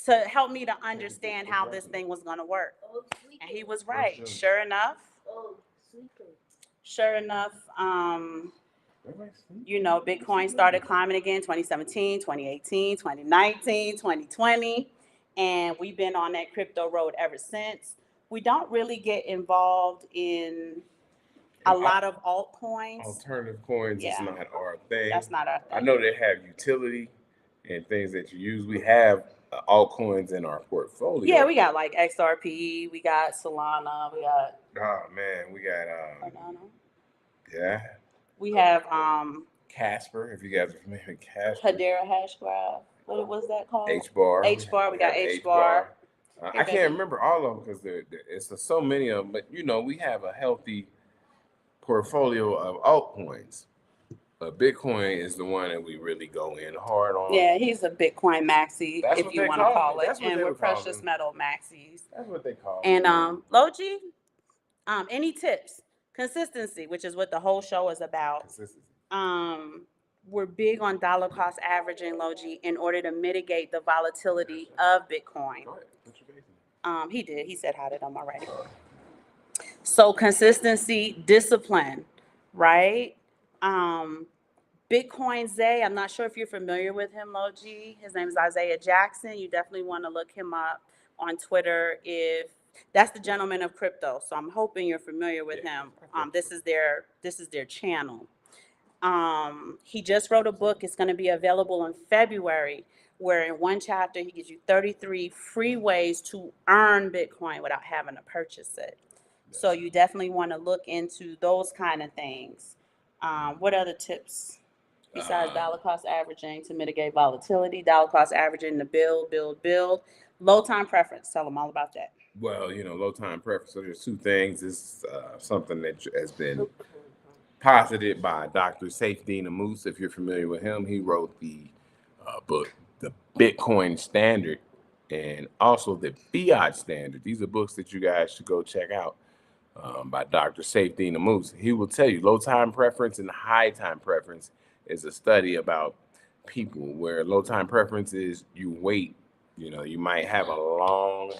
Speaker 1: To help me to understand how this thing was going to work. And he was right. Sure enough, Bitcoin started climbing again 2017, 2018, 2019, 2020. And we've been on that crypto road ever since. We don't really get involved in a lot of altcoins.
Speaker 2: Alternative coins is not our thing.
Speaker 1: That's not our thing.
Speaker 2: I know they have utility and things that you use. We have altcoins in our portfolio.
Speaker 1: Yeah, we got like XRP, we got Solana, we got.
Speaker 2: Oh man, we got
Speaker 1: Cardano.
Speaker 2: Yeah.
Speaker 1: We have
Speaker 2: Casper, if you guys are familiar with Casper.
Speaker 1: Hedera Hashgraph. What was that called?
Speaker 2: HBAR.
Speaker 1: HBAR. We got HBAR.
Speaker 2: I can't remember all of them because it's so many of them. But we have a healthy portfolio of altcoins. But Bitcoin is the one that we really go in hard on.
Speaker 1: Yeah, he's a Bitcoin maxi, if you want to call it.
Speaker 2: That's what
Speaker 1: and
Speaker 2: they
Speaker 1: we're
Speaker 2: would call
Speaker 1: precious
Speaker 2: them.
Speaker 1: metal maxis.
Speaker 2: That's what they call
Speaker 1: And
Speaker 2: them.
Speaker 1: Logi, Any tips? Consistency, which is what the whole show is about.
Speaker 2: Consistency.
Speaker 1: We're big on dollar cost averaging, Logi, in order to mitigate the volatility of Bitcoin.
Speaker 2: Go ahead. Put your face in.
Speaker 1: He did. He said hi to them already. So consistency, discipline, right? Bitcoin Zay, I'm not sure if you're familiar with him, Logi. His name is Isaiah Jackson. You definitely want to look him up on Twitter. If that's the gentleman of crypto, so I'm hoping you're familiar with him. This is their channel. He just wrote a book. It's going to be available in February, where in one chapter he gives you 33 free ways to earn Bitcoin without having to purchase it. So you definitely want to look into those kind of things. What other tips besides dollar cost averaging to mitigate volatility? Dollar cost averaging to build. Low time preference. Tell them all about that.
Speaker 2: Well, low time preference. So there's two things. This is something that has been posited by Dr. Saifedean Ammous. If you're familiar with him, he wrote the book, The Bitcoin Standard, and also the Fiat Standard. These are books that you guys should go check out by Dr. Saifedean Ammous. He will tell you low time preference and high time preference is a study about people where low time preference is you wait. You might have a long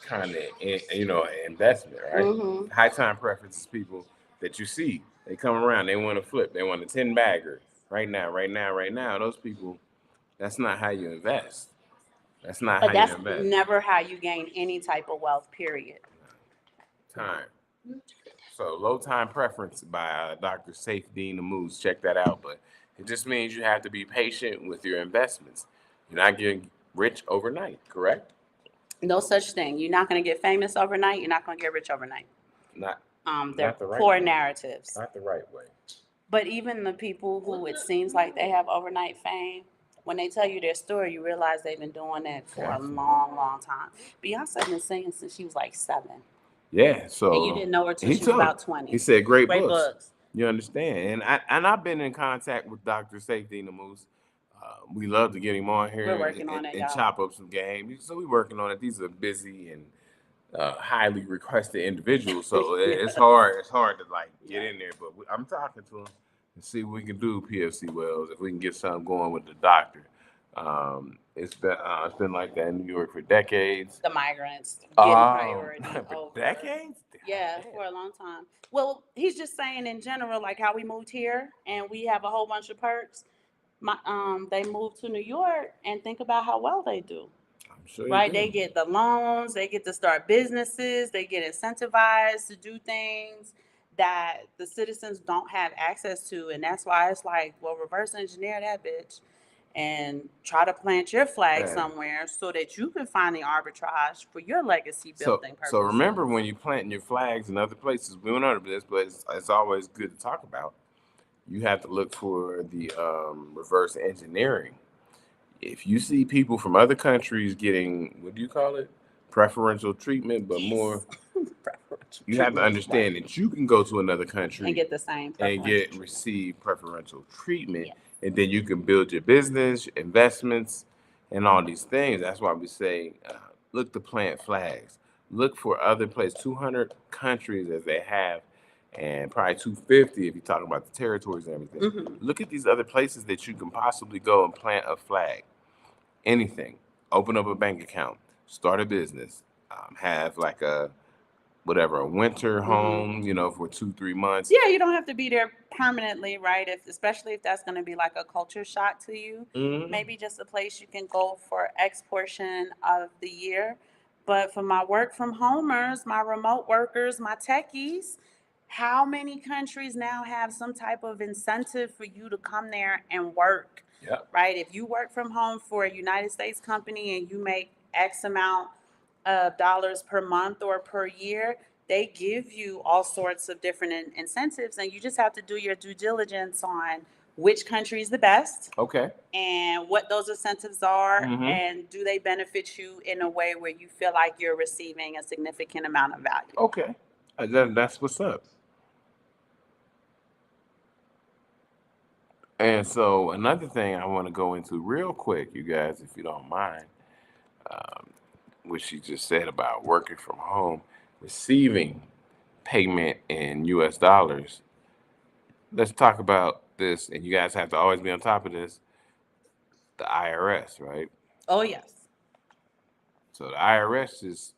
Speaker 2: kind of investment, right?
Speaker 1: Mm-hmm.
Speaker 2: High time preference is people that you see. They come around, they want to flip, they want a 10 bagger right now. Those people, that's not how you invest. That's not
Speaker 1: But
Speaker 2: how
Speaker 1: that's
Speaker 2: you invest.
Speaker 1: never how you gain any type of wealth, period.
Speaker 2: Time. So low time preference by Dr. Saifedean Ammous. Check that out. But it just means you have to be patient with your investments. You're not getting rich overnight, correct?
Speaker 1: No such thing. You're not going to get famous overnight. You're not going to get rich overnight. They're
Speaker 2: Not the right
Speaker 1: poor
Speaker 2: way.
Speaker 1: narratives.
Speaker 2: Not the right way.
Speaker 1: But even the people who it seems like they have overnight fame, when they tell you their story, you realize they've been doing that for a long, long time. Beyonce been singing since she was like 7.
Speaker 2: Yeah, so
Speaker 1: and you didn't know her till she was about 20.
Speaker 2: He said great books. You understand? And I've been in contact with Dr. Saifedean Ammous. We love to get him on here.
Speaker 1: We're working on it,
Speaker 2: and
Speaker 1: y'all.
Speaker 2: chop up some game. So we're working on it. These are busy and highly requested individuals, so it's hard. It's hard to get in there. But I'm talking to him and see what we can do. PFC Wells, if we can get something going with the doctor. It's been like that in New York for decades.
Speaker 1: The migrants getting priority over
Speaker 2: decades.
Speaker 1: Yeah, for a long time. Well, he's just saying in general, like how we moved here and we have a whole bunch of perks. They moved to New York and think about how well they do.
Speaker 2: Sure
Speaker 1: right? They get the loans, they get to start businesses, they get incentivized to do things that the citizens don't have access to. And that's why it's like, well, reverse engineer that bitch and try to plant your flag somewhere so that you can find the arbitrage for your legacy building purposes.
Speaker 2: So remember, when you're planting your flags in other places, we went over this, but it's always good to talk about. You have to look for the reverse engineering. If you see people from other countries getting, what do you call it? Preferential treatment, but more, you have to understand that you can go to another country
Speaker 1: and get the same
Speaker 2: and receive preferential treatment. Yes. And then you can build your business, investments, and all these things. That's why we say, look to plant flags. Look for other places, 200 countries as they have, and probably 250 if you talk about the territories and everything. Mm-hmm. Look at these other places that you can possibly go and plant a flag. Anything. Open up a bank account. Start a business. Have like a winter home, for 2-3 months.
Speaker 1: Yeah, you don't have to be there permanently, right? Especially if that's going to be like a culture shock to you. Mm-hmm. Maybe just a place you can go for X portion of the year. But for my work from homers, my remote workers, my techies, how many countries now have some type of incentive for you to come there and work?
Speaker 2: Yep.
Speaker 1: Right? If you work from home for a United States company and you make X amount of dollars per month or per year, they give you all sorts of different incentives, and you just have to do your due diligence on which country is the best.
Speaker 2: Okay.
Speaker 1: And what those incentives are, mm-hmm. and do they benefit you in a way where you feel like you're receiving a significant amount of value.
Speaker 2: Okay. That's what's up. And so another thing I want to go into real quick, you guys, if you don't mind, what she just said about working from home, receiving payment in US dollars, let's talk about this, and you guys have to always be on top of this, the IRS, right?
Speaker 1: Oh, yes.
Speaker 2: So the IRS just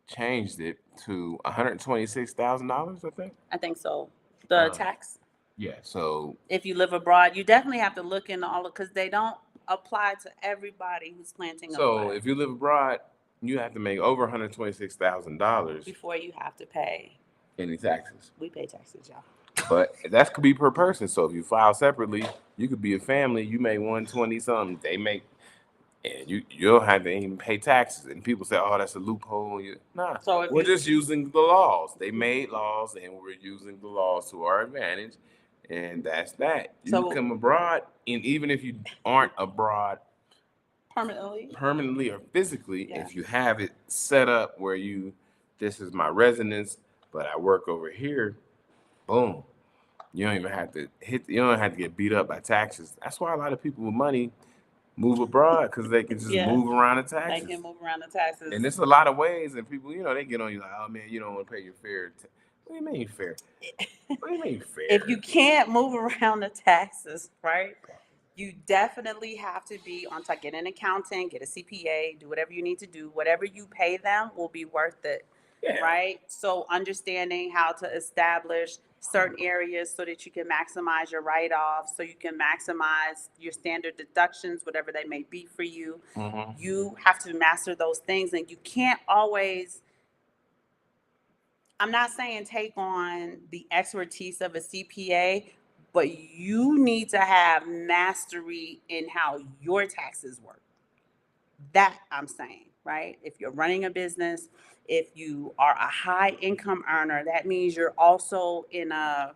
Speaker 2: changed it to $126,000, I think.
Speaker 1: I think so. The tax,
Speaker 2: Yeah. So
Speaker 1: if you live abroad, you definitely have to look into all of, because they don't apply to everybody who's planting a flag
Speaker 2: if you live abroad, you have to make over $126,000
Speaker 1: before you have to pay.
Speaker 2: any taxes.
Speaker 1: We pay taxes, y'all.
Speaker 2: But that could be per person. So if you file separately, you could be a family. You make 120 something. They make, and you don't have to even pay taxes. And people say, "Oh, that's a loophole." Nah,
Speaker 1: So if
Speaker 2: we're
Speaker 1: you,
Speaker 2: just using the laws. They made laws, and we're using the laws to our advantage. And that's that. You
Speaker 1: So-
Speaker 2: come abroad, and even if you aren't abroad
Speaker 1: permanently
Speaker 2: or physically,
Speaker 1: Yeah.
Speaker 2: if you have it set up where this is my residence, but I work over here, boom. You don't even have to you don't have to get beat up by taxes. That's why a lot of people with money move abroad, because they can just
Speaker 1: Yeah.
Speaker 2: move around the
Speaker 1: they
Speaker 2: taxes.
Speaker 1: can move around the taxes.
Speaker 2: And there's a lot of ways, and people, they get on you like, "Oh man, you don't want to pay your fair." What do you mean fair? What do you mean fair?
Speaker 1: If you can't move around the taxes, right? You definitely have to be on top. Get an accountant, get a CPA, do whatever you need to do. Whatever you pay them will be worth it,
Speaker 2: Yeah.
Speaker 1: right? So understanding how to establish certain areas so that you can maximize your write-offs, so you can maximize your standard deductions, whatever they may be for you.
Speaker 2: Mm-hmm.
Speaker 1: You have to master those things, and you can't always, I'm not saying take on the expertise of a CPA, but you need to have mastery in how your taxes work. That I'm saying, right? If you're running a business, if you are a high income earner, that means you're also in a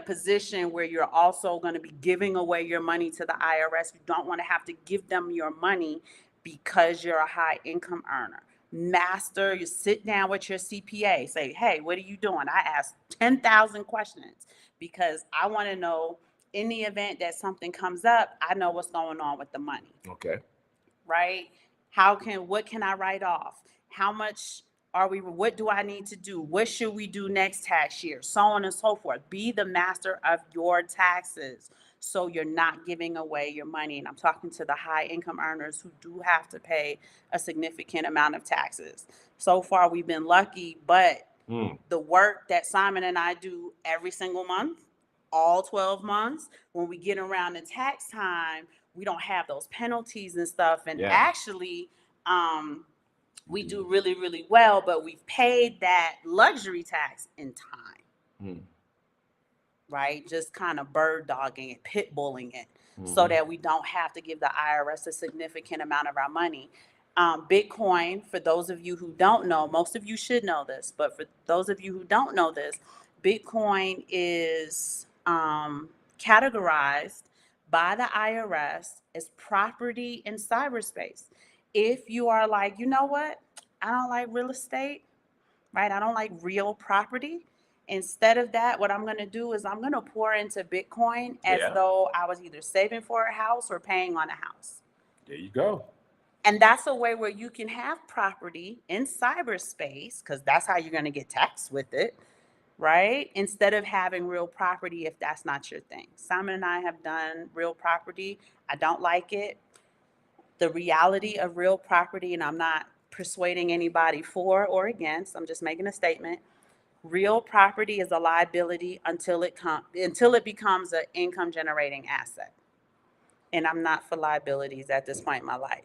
Speaker 1: position where you're also going to be giving away your money to the IRS. You don't want to have to give them your money because you're a high income earner. Master, you sit down with your CPA, say, hey, what are you doing? I ask 10,000 questions because I want to know, in the event that something comes up, I know what's going on with the money.
Speaker 2: Okay.
Speaker 1: Right? What can I write off? How much what do I need to do? What should we do next tax year? So on and so forth. Be the master of your taxes so you're not giving away your money. And I'm talking to the high income earners who do have to pay a significant amount of taxes. So far, we've been lucky, but the work that Simon and I do every single month, all 12 months, when we get around the tax time, we don't have those penalties and stuff. And actually, we do really, really well, but we've paid that luxury tax in time. Right? Just kind of bird dogging it, pit bulling it, so that we don't have to give the IRS a significant amount of our money. Bitcoin, for those of you who don't know, most of you should know this, but for those of you who don't know this, Bitcoin is categorized by the IRS as property in cyberspace. If you are like, you know what, I don't like real estate, right? I don't like real property. Instead of that, what I'm going to do is I'm going to pour into Bitcoin as though I was either saving for a house or paying on a house.
Speaker 2: There you go.
Speaker 1: And that's a way where you can have property in cyberspace, because that's how you're going to get taxed with it, right? Instead of having real property, if that's not your thing. Simon and I have done real property. I don't like it. The reality of real property, and I'm not persuading anybody for or against, I'm just making a statement. Real property is a liability until it becomes an income generating asset. And I'm not for liabilities at this point in my life.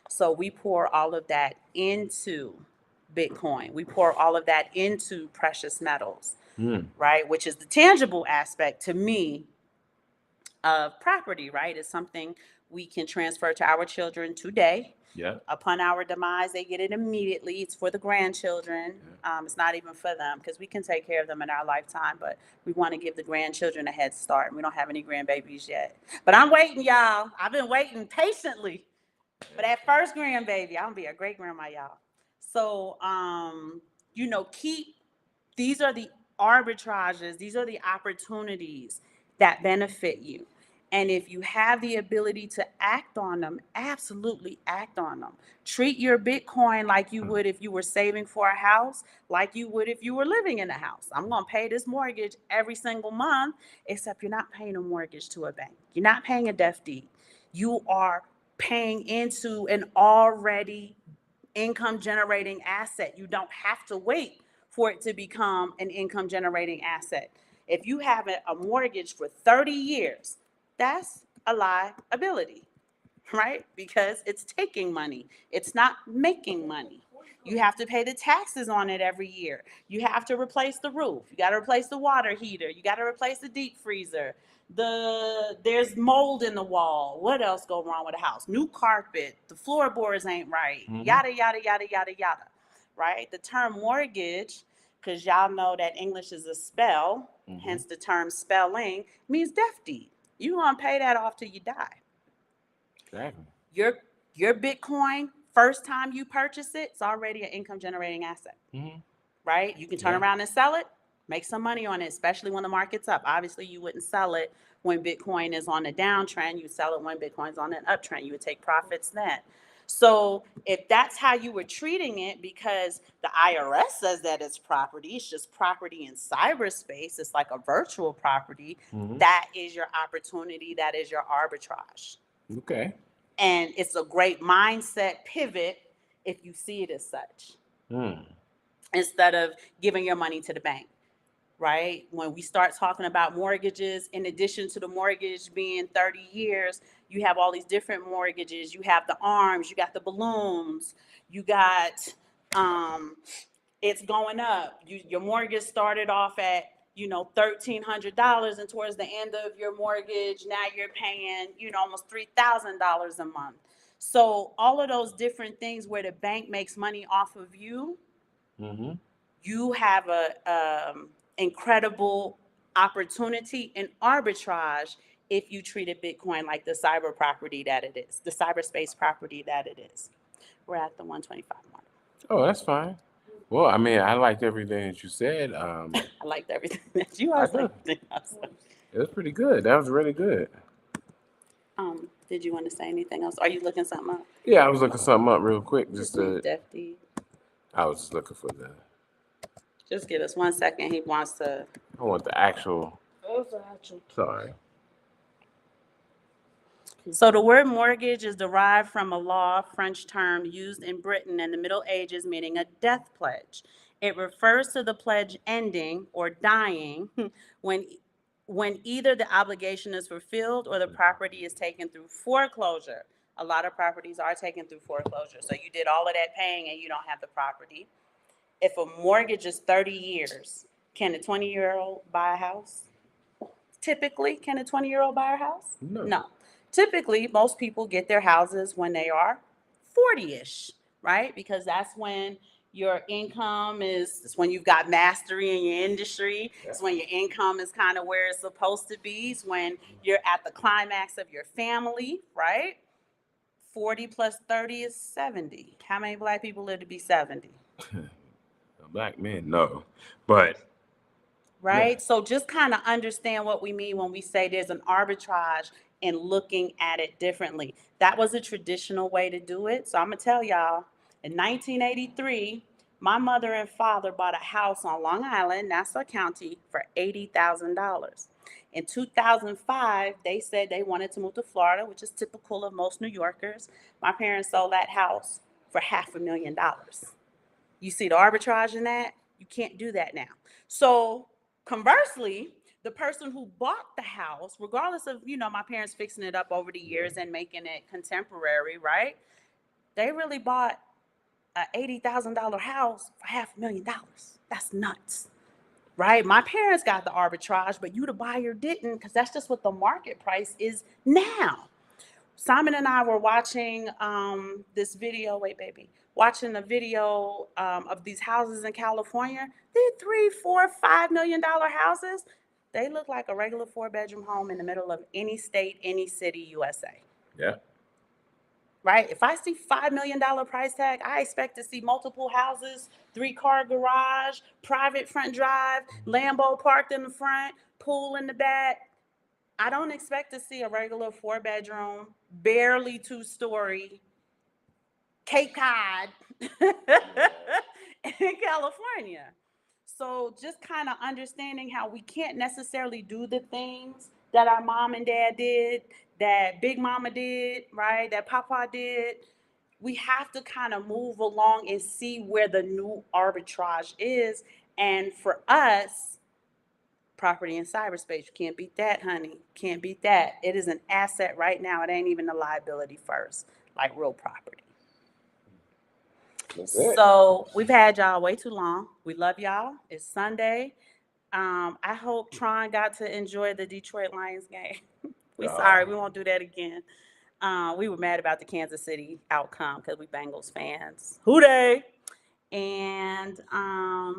Speaker 1: So we pour all of that into Bitcoin. We pour all of that into precious metals, right? Which is the tangible aspect to me of property, right? It's something we can transfer to our children today.
Speaker 2: Yeah.
Speaker 1: Upon our demise, they get it immediately. It's for the grandchildren. It's not even for them, because we can take care of them in our lifetime, but we want to give the grandchildren a head start. And we don't have any grandbabies yet. But I'm waiting, y'all. I've been waiting patiently for that first grandbaby. I'm going to be a great grandma, y'all. So, these are the arbitrages. These are the opportunities that benefit you. And if you have the ability to act on them, absolutely act on them. Treat your Bitcoin like you would if you were saving for a house, like you would if you were living in a house. I'm going to pay this mortgage every single month, except you're not paying a mortgage to a bank. You're not paying a debt deed. You are paying into an already income generating asset. You don't have to wait for it to become an income generating asset. If you have a mortgage for 30 years, that's a liability, right? Because it's taking money. It's not making money. You have to pay the taxes on it every year. You have to replace the roof. You got to replace the water heater. You got to replace the deep freezer. There's mold in the wall. What else go wrong with the house? New carpet. The floorboards ain't right. Yada, yada, yada, yada, yada, right? The term mortgage, because y'all know that English is a spell, hence the term spelling, means death deed. You're going to pay that off till you die.
Speaker 2: Exactly.
Speaker 1: Your Bitcoin, first time you purchase it, it's already an income generating asset, right? You can turn around and sell it, make some money on it, especially when the market's up. Obviously, you wouldn't sell it when Bitcoin is on a downtrend. You sell it when Bitcoin's on an uptrend. You would take profits then. So if that's how you were treating it, because the IRS says that it's property, it's just property in cyberspace, it's like a virtual property, that is your opportunity, that is your arbitrage.
Speaker 2: Okay.
Speaker 1: And it's a great mindset pivot if you see it as such, instead of giving your money to the bank, right? When we start talking about mortgages, in addition to the mortgage being 30 years, you have all these different mortgages. You have the arms, you got the balloons, you got, it's going up. Your mortgage started off at, $1,300, and towards the end of your mortgage, now you're paying, almost $3,000 a month. So all of those different things where the bank makes money off of you, you have a incredible opportunity in arbitrage if you treated Bitcoin like the cyber property that it is, the cyberspace property that it is. We're at the 125 mark.
Speaker 2: Oh, that's fine. Well, I mean, I liked everything that you said.
Speaker 1: I liked everything that you
Speaker 2: I
Speaker 1: asked.
Speaker 2: do. It was pretty good. That was really good.
Speaker 1: Did you want to say anything else? Are you looking something up?
Speaker 2: Yeah, I was looking something up real quick. I was just looking for
Speaker 1: Just give us 1 second. He wants to.
Speaker 2: I want the actual. Sorry.
Speaker 1: So the word mortgage is derived from a law French term used in Britain in the Middle Ages, meaning a death pledge. It refers to the pledge ending or dying when either the obligation is fulfilled or the property is taken through foreclosure. A lot of properties are taken through foreclosure. So you did all of that paying and you don't have the property. If a mortgage is 30 years, can a 20-year-old buy a house? Typically, can a 20-year-old buy a house? No. Typically, most people get their houses when they are 40-ish, right? Because that's when your income it's when you've got mastery in your industry. It's when your income is kind of where it's supposed to be. It's when you're at the climax of your family, right? 40 plus 30 is 70. How many Black people live to be 70?
Speaker 2: Black men, no. But
Speaker 1: right? Yeah. So just kind of understand what we mean when we say there's an arbitrage in looking at it differently. That was a traditional way to do it. So I'm going to tell y'all, in 1983, my mother and father bought a house on Long Island, Nassau County, for $80,000. In 2005, they said they wanted to move to Florida, which is typical of most New Yorkers. My parents sold that house for $500,000. You see the arbitrage in that? You can't do that now. So conversely, the person who bought the house, regardless of, my parents fixing it up over the years and making it contemporary, right? They really bought an $80,000 house for $500,000. That's nuts, right? My parents got the arbitrage, but you, the buyer, didn't, because that's just what the market price is now. Simon and I were watching this video. Watching the video of these houses in California. They're $3, $4, $5 million houses. They look like a regular 4-bedroom home in the middle of any state, any city, USA.
Speaker 2: Yeah.
Speaker 1: Right? If I see $5 million price tag, I expect to see multiple houses, 3-car garage, private front drive, Lambo parked in the front, pool in the back. I don't expect to see a regular 4-bedroom, barely 2-story Cape Cod in California. So just kind of understanding how we can't necessarily do the things that our mom and dad did, that Big Mama did, right? That Papa did. We have to kind of move along and see where the new arbitrage is. And for us, property in cyberspace, you can't beat that, honey. Can't beat that. It is an asset right now. It ain't even a liability first, like real property. So we've had y'all way too long. We love y'all. It's Sunday. I hope Tron got to enjoy the Detroit Lions game. We sorry, we won't do that again. We were mad about the Kansas City outcome because we Bengals fans. Who they? And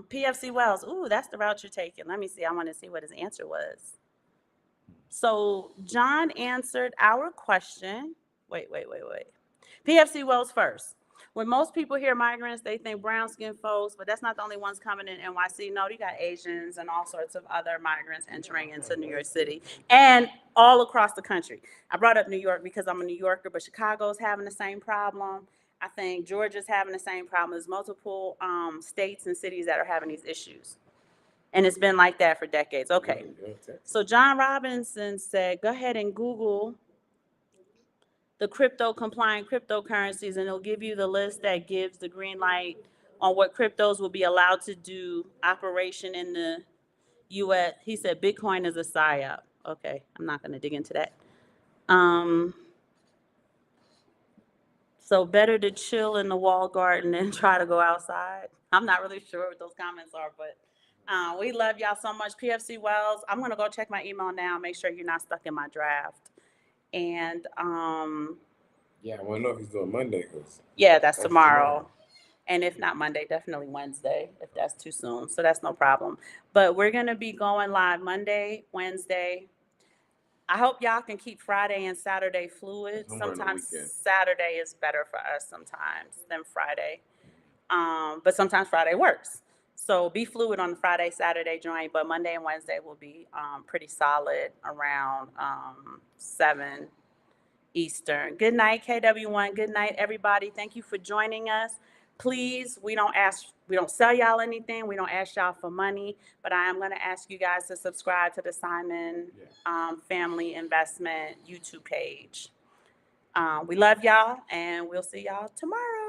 Speaker 1: PFC Wells. Ooh, that's the route you're taking. Let me see. I want to see what his answer was. So John answered our question. Wait. PFC Wells first. When most people hear migrants, they think brown skinned folks, but that's not the only ones coming in NYC. No, you got Asians and all sorts of other migrants entering into New York City and all across the country. I brought up New York because I'm a New Yorker, but Chicago's having the same problem. I think Georgia's having the same problem. There's multiple states and cities that are having these issues. And it's been like that for decades. Okay. So John Robinson said, go ahead and Google the crypto compliant cryptocurrencies, and it'll give you the list that gives the green light on what cryptos will be allowed to do operation in the US. He said Bitcoin is a psyop. Okay, I'm not going to dig into that. So better to chill in the walled garden than try to go outside. I'm not really sure what those comments are, but we love y'all so much. PFC Wells, I'm going to go check my email now, make sure you're not stuck in my draft. And
Speaker 2: yeah, I want to know if he's doing Monday.
Speaker 1: Yeah, that's tomorrow. And if not Monday, definitely Wednesday, if that's too soon. So that's no problem. But we're going to be going live Monday, Wednesday. I hope y'all can keep Friday and Saturday fluid. Sometimes Saturday is better for us sometimes than Friday. But sometimes Friday works. So be fluid on the Friday, Saturday joint, but Monday and Wednesday will be pretty solid around 7 Eastern. Good night, KW1. Good night, everybody. Thank you for joining us. Please, we don't sell y'all anything. We don't ask y'all for money, but I am going to ask you guys to subscribe to the Simon Family Investment YouTube page. We love y'all, and we'll see y'all tomorrow.